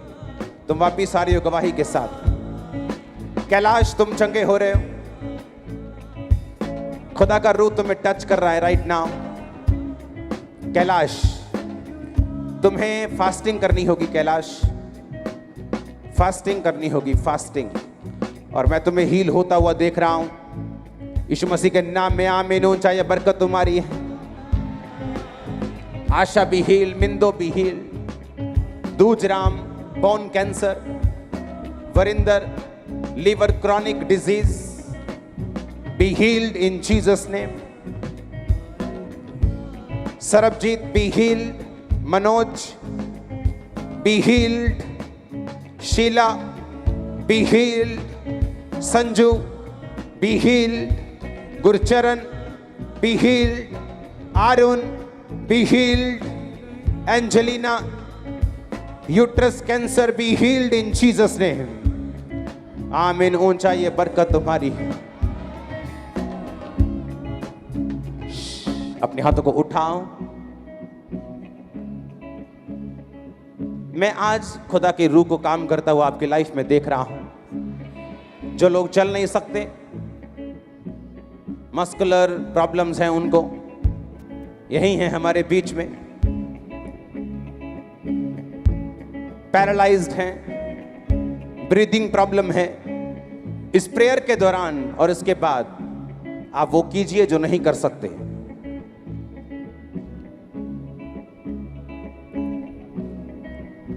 तुम वापिस आ रही हो गवाही के साथ। कैलाश, तुम चंगे हो रहे हो। खुदा का रूह तुम्हें टच कर रहा है राइट नाउ। कैलाश, तुम्हें फास्टिंग करनी होगी। कैलाश, फास्टिंग करनी होगी, फास्टिंग। और मैं तुम्हें हील होता हुआ देख रहा हूं यीशु मसीह के नाम में आमीन ऊंचा। ये बरकत तुम्हारी है। आशा भी हील, मिंदो भी heal, Dujram, bone cancer, Varinder, liver chronic disease, be healed in Jesus name. Sarabjit, be healed. Manoj, be healed. Sheela, be healed. Sanju, be healed. Gurcharan, be healed. Arun, be healed. Angelina, uterus cancer, be healed in Jesus name. आमीन ऊंचा। ये बरकत तुम्हारी है। अपने हाथों को उठाओ। मैं आज खुदा की रूह को काम करता हुआ आपकी लाइफ में देख रहा हूं। जो लोग चल नहीं सकते, मस्कुलर प्रॉब्लम्स हैं उनको, यही हैं हमारे बीच में। पैरालाइज्ड हैं, ब्रीदिंग प्रॉब्लम है। इस प्रेयर के दौरान और इसके बाद आप वो कीजिए जो नहीं कर सकते।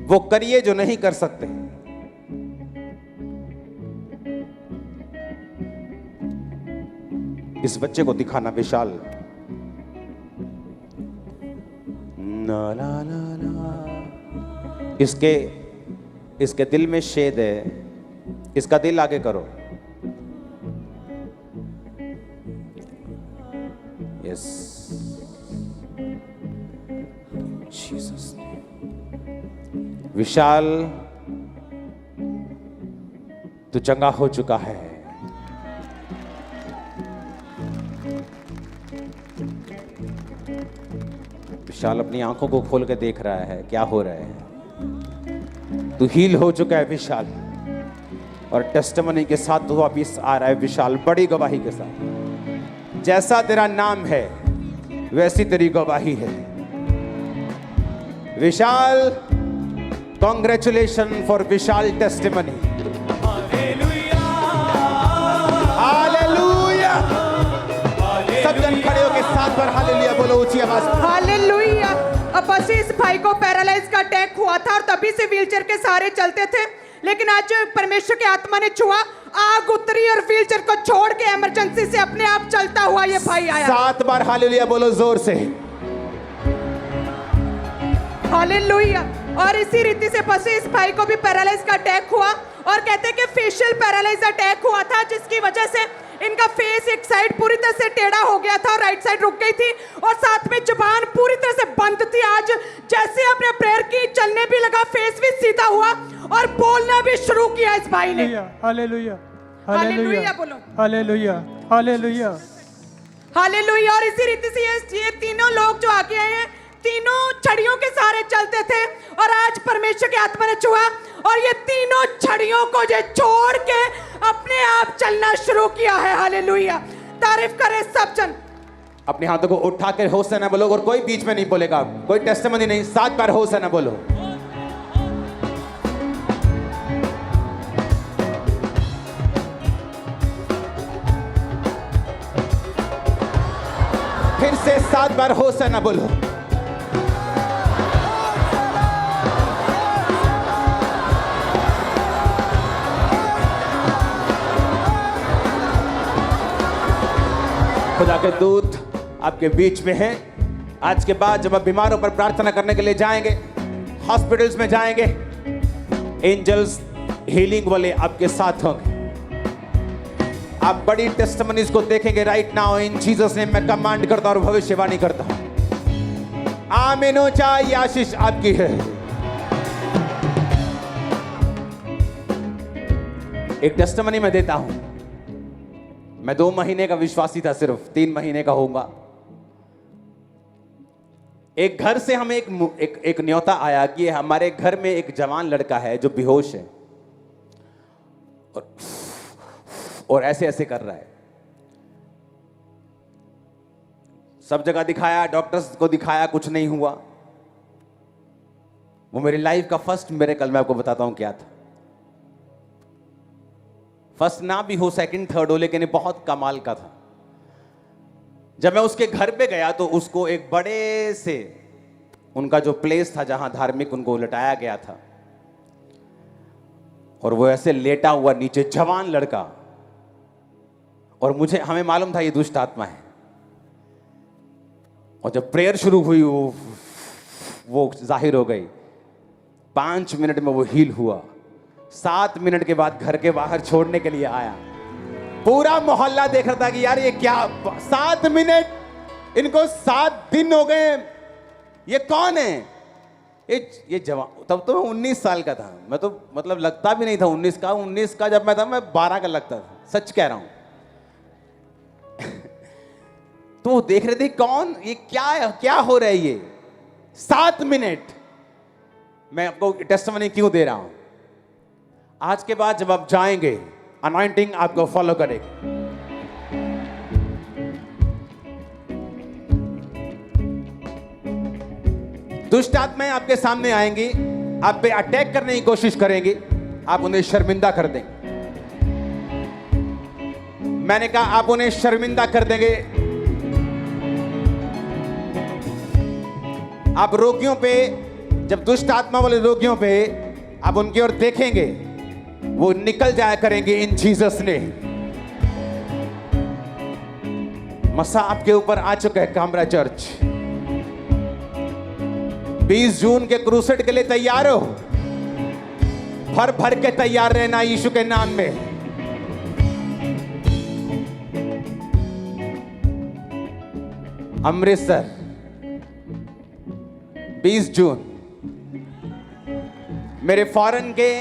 वो करिए जो नहीं कर सकते। इस बच्चे को दिखाना विशाल। ला ला ला ला। इसके दिल में शेद है। इसका दिल आगे करो। Yes, Jesus. विशाल, तू चंगा हो चुका है। विशाल अपनी आंखों को खोल के देख रहा है क्या हो रहा है। तू हील हो चुका है विशाल, और टेस्टिमनी के साथ तू वापिस आ रहा है विशाल, बड़ी गवाही के साथ। जैसा तेरा नाम है वैसी तेरी गवाही है विशाल। Congratulations for Vishal testimony. Hallelujah. सब जन खड़े होकर साथ बार हालेलुया बोलो ऊंची आवाज में। हालेलुया। अब बस इस भाई को पैरालाइज का अटैक हुआ था और तभी से व्हीलचेयर के सहारे चलते थे, लेकिन आज परमेश्वर की आत्मा ने छुआ, आग उतरी और व्हीलचेयर को छोड़ के इमरजेंसी से अपने आप चलता हुआ ये भाई आया। 7 बार हालेलुया बोलो जोर से। हालेलुया। और इसी रीति से फंसे इस भाई को भी पैरालाइज का अटैक हुआ, और कहते हैं कि फेशियल पैरालाइज अटैक हुआ था, जिसकी वजह से इनका फेस एक साइड पूरी तरह से टेढ़ा हो गया था और राइट साइड रुक गई थी, और साथ में जुबान पूरी तरह से बंद थी। आज जैसे आपने प्रेयर की, चलने भी लगा, फेस भी सीधा हुआ और बोलना भी शुरू किया इस भाई ने। हालेलुया, हालेलुया बोलो। Hallelujah, hallelujah, hallelujah. और इसी रीति से ये तीनों लोग जो आगे आए हैं, तीनों छड़ियों के सहारे चलते थे, और आज परमेश्वर की आत्मा ने छुआ और ये तीनों छड़ियों को जो छोड़ के अपने आप चलना शुरू किया है। हालेलुया। तारीफ करे सब जन। अपने हाथों को उठा कर होसना बोलो, और कोई बीच में नहीं बोलेगा, कोई टेस्टिमनी नहीं। 7 बार होसना बोलो। से 7 बार होशाना बोलो। खुदा के दूत आपके बीच में हैं। आज के बाद जब आप बीमारों पर प्रार्थना करने के लिए जाएंगे, हॉस्पिटल्स में जाएंगे, एंजल्स हीलिंग वाले आपके साथ होंगे। आप बड़ी टेस्टिमनीज को देखेंगे right now in Jesus name. मैं कमांड करता हूं और भविष्यवाणी करता हूं, आमीन हो जाए। ये आशीष आपकी है। एक टेस्टिमनी मैं देता हूं। मैं 2 महीने का विश्वासी था, सिर्फ 3 महीने का होऊंगा। एक घर से हमें एक न्योता आया कि हमारे घर में एक जवान लड़का है जो बेहोश है और ऐसे ऐसे कर रहा है। सब जगह दिखाया, डॉक्टर्स को दिखाया, कुछ नहीं हुआ। वो मेरी लाइफ का फर्स्ट मिरेकल मैं आपको बताता हूं क्या था। फर्स्ट ना भी हो, सेकंड थर्ड हो, लेकिन ये बहुत कमाल का था। जब मैं उसके घर पे गया तो उसको एक बड़े से उनका जो प्लेस था जहां धार्मिक उनको लटाया गया था, और वो ऐसे लेटा हुआ नीचे, जवान लड़का। और हमें मालूम था ये दुष्ट आत्मा है। और जब प्रेयर शुरू हुई वो जाहिर हो गई। 5 मिनट में वो हील हुआ। 7 मिनट के बाद घर के बाहर छोड़ने के लिए आया। पूरा मोहल्ला देख रहा था कि यार ये क्या, 7 मिनट, इनको 7 दिन हो गए, ये कौन है? ये जवान। तब तो मैं 19 साल का था। मैं तो मतलब लगता भी नहीं था 19 का। 19 का जब मैं था, मैं 12 का लगता था, सच कह रहा हूं। तो देख रहे थे कौन, ये क्या हो रहा है ये 7 मिनट। मैं आपको टेस्टिमनी क्यों दे रहा हूं? आज के बाद जब आप जाएंगे, अनॉइंटिंग आपको फॉलो करेगी। दुष्ट आत्माएं आपके सामने आएंगी, आप पे अटैक करने की कोशिश करेंगी, आप उन्हें शर्मिंदा कर देंगे। मैंने कहा आप उन्हें शर्मिंदा कर देंगे। आप रोगियों पे, जब दुष्ट आत्मा वाले रोगियों पे आप उनकी ओर देखेंगे, वो निकल जाया करेंगे इन जीसस ने। मसा आपके ऊपर आ चुका है कामरा चर्च। 20 जून के क्रूसेड के लिए तैयार हो। भर भर के तैयार रहना यीशु के नाम में। अमृतसर 20 जून। मेरे फॉरेन के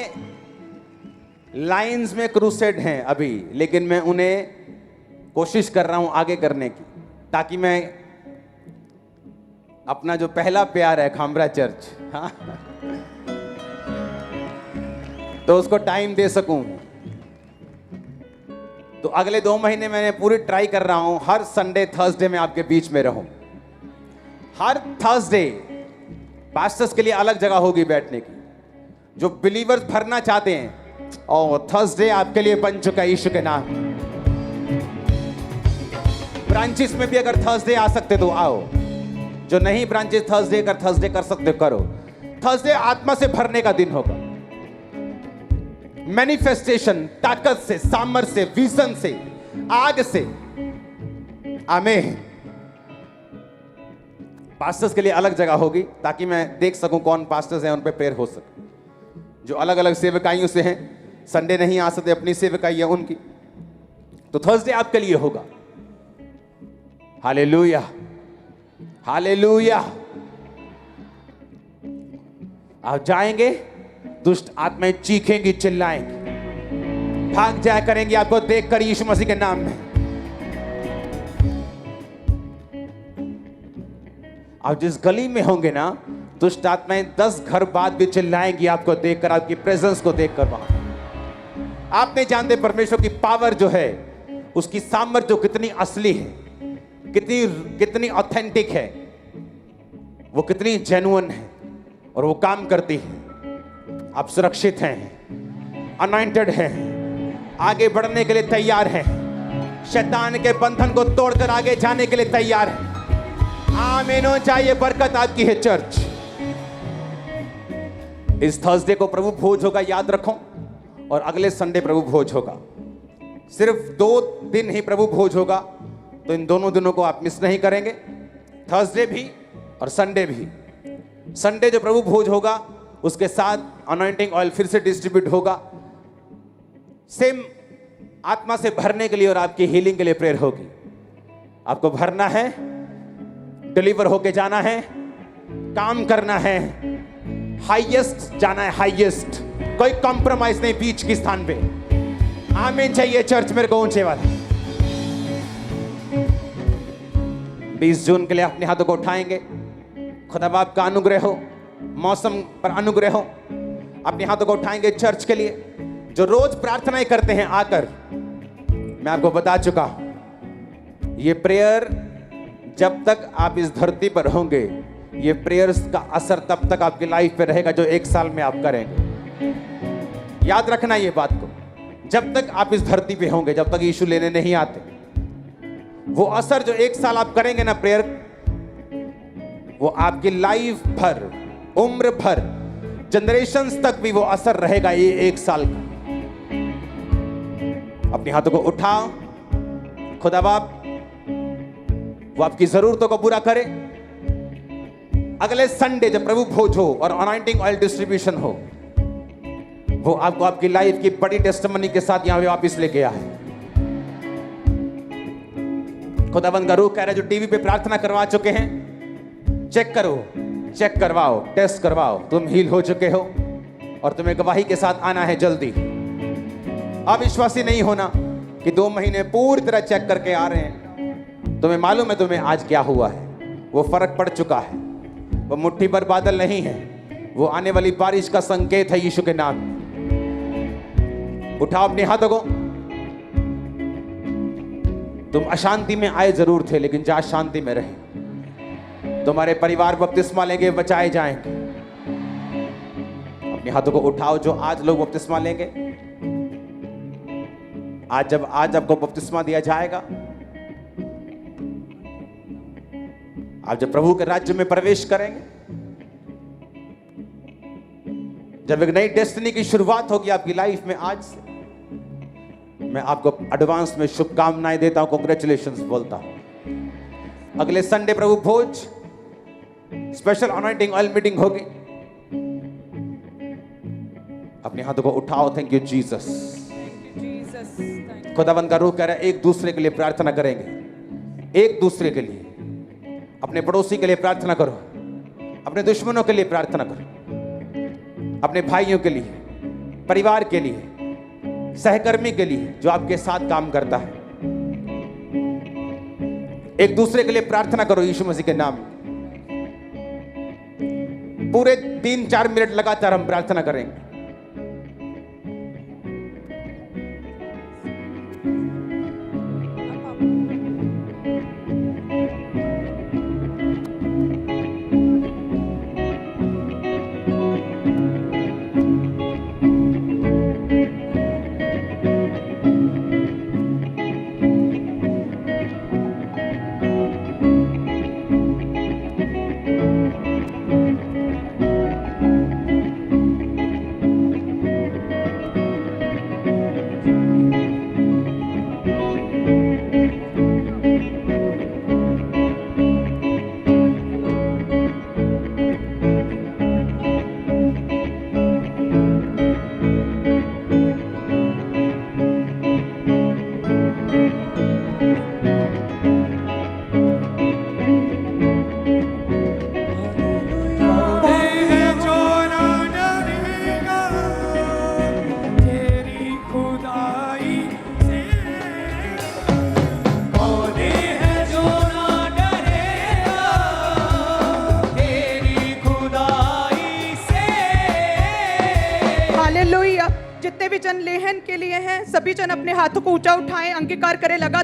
लाइंस में क्रूसेड हैं अभी, लेकिन मैं उन्हें कोशिश कर रहा हूं आगे करने की, ताकि मैं अपना जो पहला प्यार है खामरा चर्च, हाँ, तो उसको टाइम दे सकूं। तो अगले 2 महीने मैंने पूरी ट्राई कर रहा हूं, हर संडे थर्सडे में आपके बीच में रहूं। हर थर्सडे पास्टर्स के लिए अलग जगह होगी बैठने की। जो बिलीवर्स भरना चाहते हैं, और थर्सडे आपके लिए बन चुका है यीशु के नाम। ब्रांचेस में भी अगर थर्सडे आ सकते तो आओ। जो नहीं ब्रांचेस थर्सडे कर सकते करो। थर्सडे आत्मा से भरने का दिन होगा। मैनिफेस्टेशन, ताकत से, सामर्थ्य से, विजन से, आग से। आमीन। पास्टर्स के लिए अलग जगह होगी, ताकि मैं देख सकूं कौन पास्टर्स हैं, उन पे प्रेयर हो सके। जो अलग अलग सेवकाइयों से हैं, संडे नहीं आ सकते, अपनी सेवकाई है उनकी, तो थर्सडे आपके लिए होगा। Hallelujah, hallelujah. आप जाएंगे, दुष्ट आत्माएं चीखेंगी, चिल्लाएंगी, भाग जाया करेंगी आपको देखकर यीशु मसीह के नाम में। आप जिस गली में होंगे ना, दुष्ट आत्माएं 10 घर बाद भी चिल्लाएंगी आपको देखकर, आपकी प्रेजेंस को देखकर। वहां आप नहीं जानते परमेश्वर की पावर जो है, उसकी सामर्थ्य जो कितनी असली है, कितनी ऑथेंटिक है, वो कितनी जेन्युइन है, और वो काम करती है। आप सुरक्षित हैं, अनॉइंटेड हैं, आगे बढ़ने के लिए तैयार हैं, शैतान के बंधन को तोड़कर आगे जाने के लिए तैयार हैं। आमीन हो चाहिए। बरकत आपकी है चर्च। इस थर्सडे को प्रभु भोज होगा, याद रखो, और अगले संडे प्रभु भोज होगा। सिर्फ 2 दिन ही प्रभु भोज होगा, तो इन दोनों दिनों को आप मिस नहीं करेंगे, थर्सडे भी और संडे भी। संडे जो प्रभु भोज होगा उसके साथ अनॉइंटिंग ऑयल फिर से डिस्ट्रीब्यूट होगा, सेम आत्मा से भरने के लिए और आपकी हीलिंग के लिए प्रेयर होगी। आपको भरना है, डिलीवर होके जाना है, काम करना है, हाईएस्ट जाना है, हाईएस्ट, कोई कॉम्प्रोमाइज नहीं बीच की स्थान पे। आमीन चाहिए चर्च मेरे को ऊंचे वाला। 20 जून के लिए अपने हाथों को उठाएंगे। खुदा बाप का अनुग्रह हो, मौसम पर अनुग्रह हो। अपने हाथों को उठाएंगे चर्च के लिए। जो रोज प्रार्थनाएं करते हैं आकर, मैं आपको बता चुका हूं, ये प्रेयर जब तक आप इस धरती पर होंगे, ये प्रेयर्स का असर तब तक आपकी लाइफ पे रहेगा जो 1 साल में आप करेंगे। याद रखना ये बात को, जब तक आप इस धरती पे होंगे, जब तक यीशु लेने नहीं आते, वो असर जो 1 साल आप करेंगे ना प्रेयर, वो आपकी लाइफ भर, उम्र भर, जनरेशंस तक भी वो असर रहेगा, ये 1 साल का। अपने हाथों को उठाओ। खुदा बाप वो आपकी जरूरतों को पूरा करे। अगले संडे जब प्रभु भोज हो और अनॉइंटिंग ऑयल डिस्ट्रीब्यूशन हो, वो आपको आपकी लाइफ की बड़ी टेस्टिमनी के साथ यहां पे वापस लेके आए। खुदाबंद का रूह कह रहा है, जो टीवी पे प्रार्थना करवा चुके हैं, चेक करो, चेक करवाओ, टेस्ट करवाओ, तुम हील हो चुके हो और तुम्हें गवाही के साथ आना है जल्दी। अविश्वासी नहीं होना कि 2 महीने पूरी तरह चेक करके आ रहे हैं। तुम्हें मालूम है तुम्हें आज क्या हुआ है, वो फर्क पड़ चुका है। वो मुट्ठी भर बादल नहीं है, वो आने वाली बारिश का संकेत है यीशु के नाम। उठाओ अपने हाथों को। तुम अशांति में आए जरूर थे, लेकिन जा शांति में रहे। तुम्हारे परिवार बपतिस्मा लेंगे, बचाए जाएंगे। अपने हाथों को उठाओ जो आज लोग बपतिस्मा लेंगे। आज आपको बपतिस्मा दिया जाएगा, आप जब प्रभु के राज्य में प्रवेश करेंगे, जब एक नई डेस्टिनी की शुरुआत होगी आपकी लाइफ में, आज से मैं आपको एडवांस में शुभकामनाएं देता हूं, कांग्रेचुलेशंस बोलता हूं। अगले संडे प्रभु भोज, स्पेशल अनॉइंटिंग ऑयल मीटिंग होगी। अपने हाथों को उठाओ। Thank you Jesus. खुदावंद का रूह कह रहा है, एक दूसरे के लिए प्रार्थना करेंगे। एक दूसरे के लिए, अपने पड़ोसी के लिए प्रार्थना करो, अपने दुश्मनों के लिए प्रार्थना करो, अपने भाइयों के लिए, परिवार के लिए, सहकर्मी के लिए जो आपके साथ काम करता है। एक दूसरे के लिए प्रार्थना करो यीशु मसीह के नाम। पूरे 3-4 मिनट लगातार हम प्रार्थना करेंगे। हालेलुया। जितने भी जन लेहन के लिए हैं, सभी जन अपने हाथों को ऊंचा उठाएं, अंगीकार करें लगातार।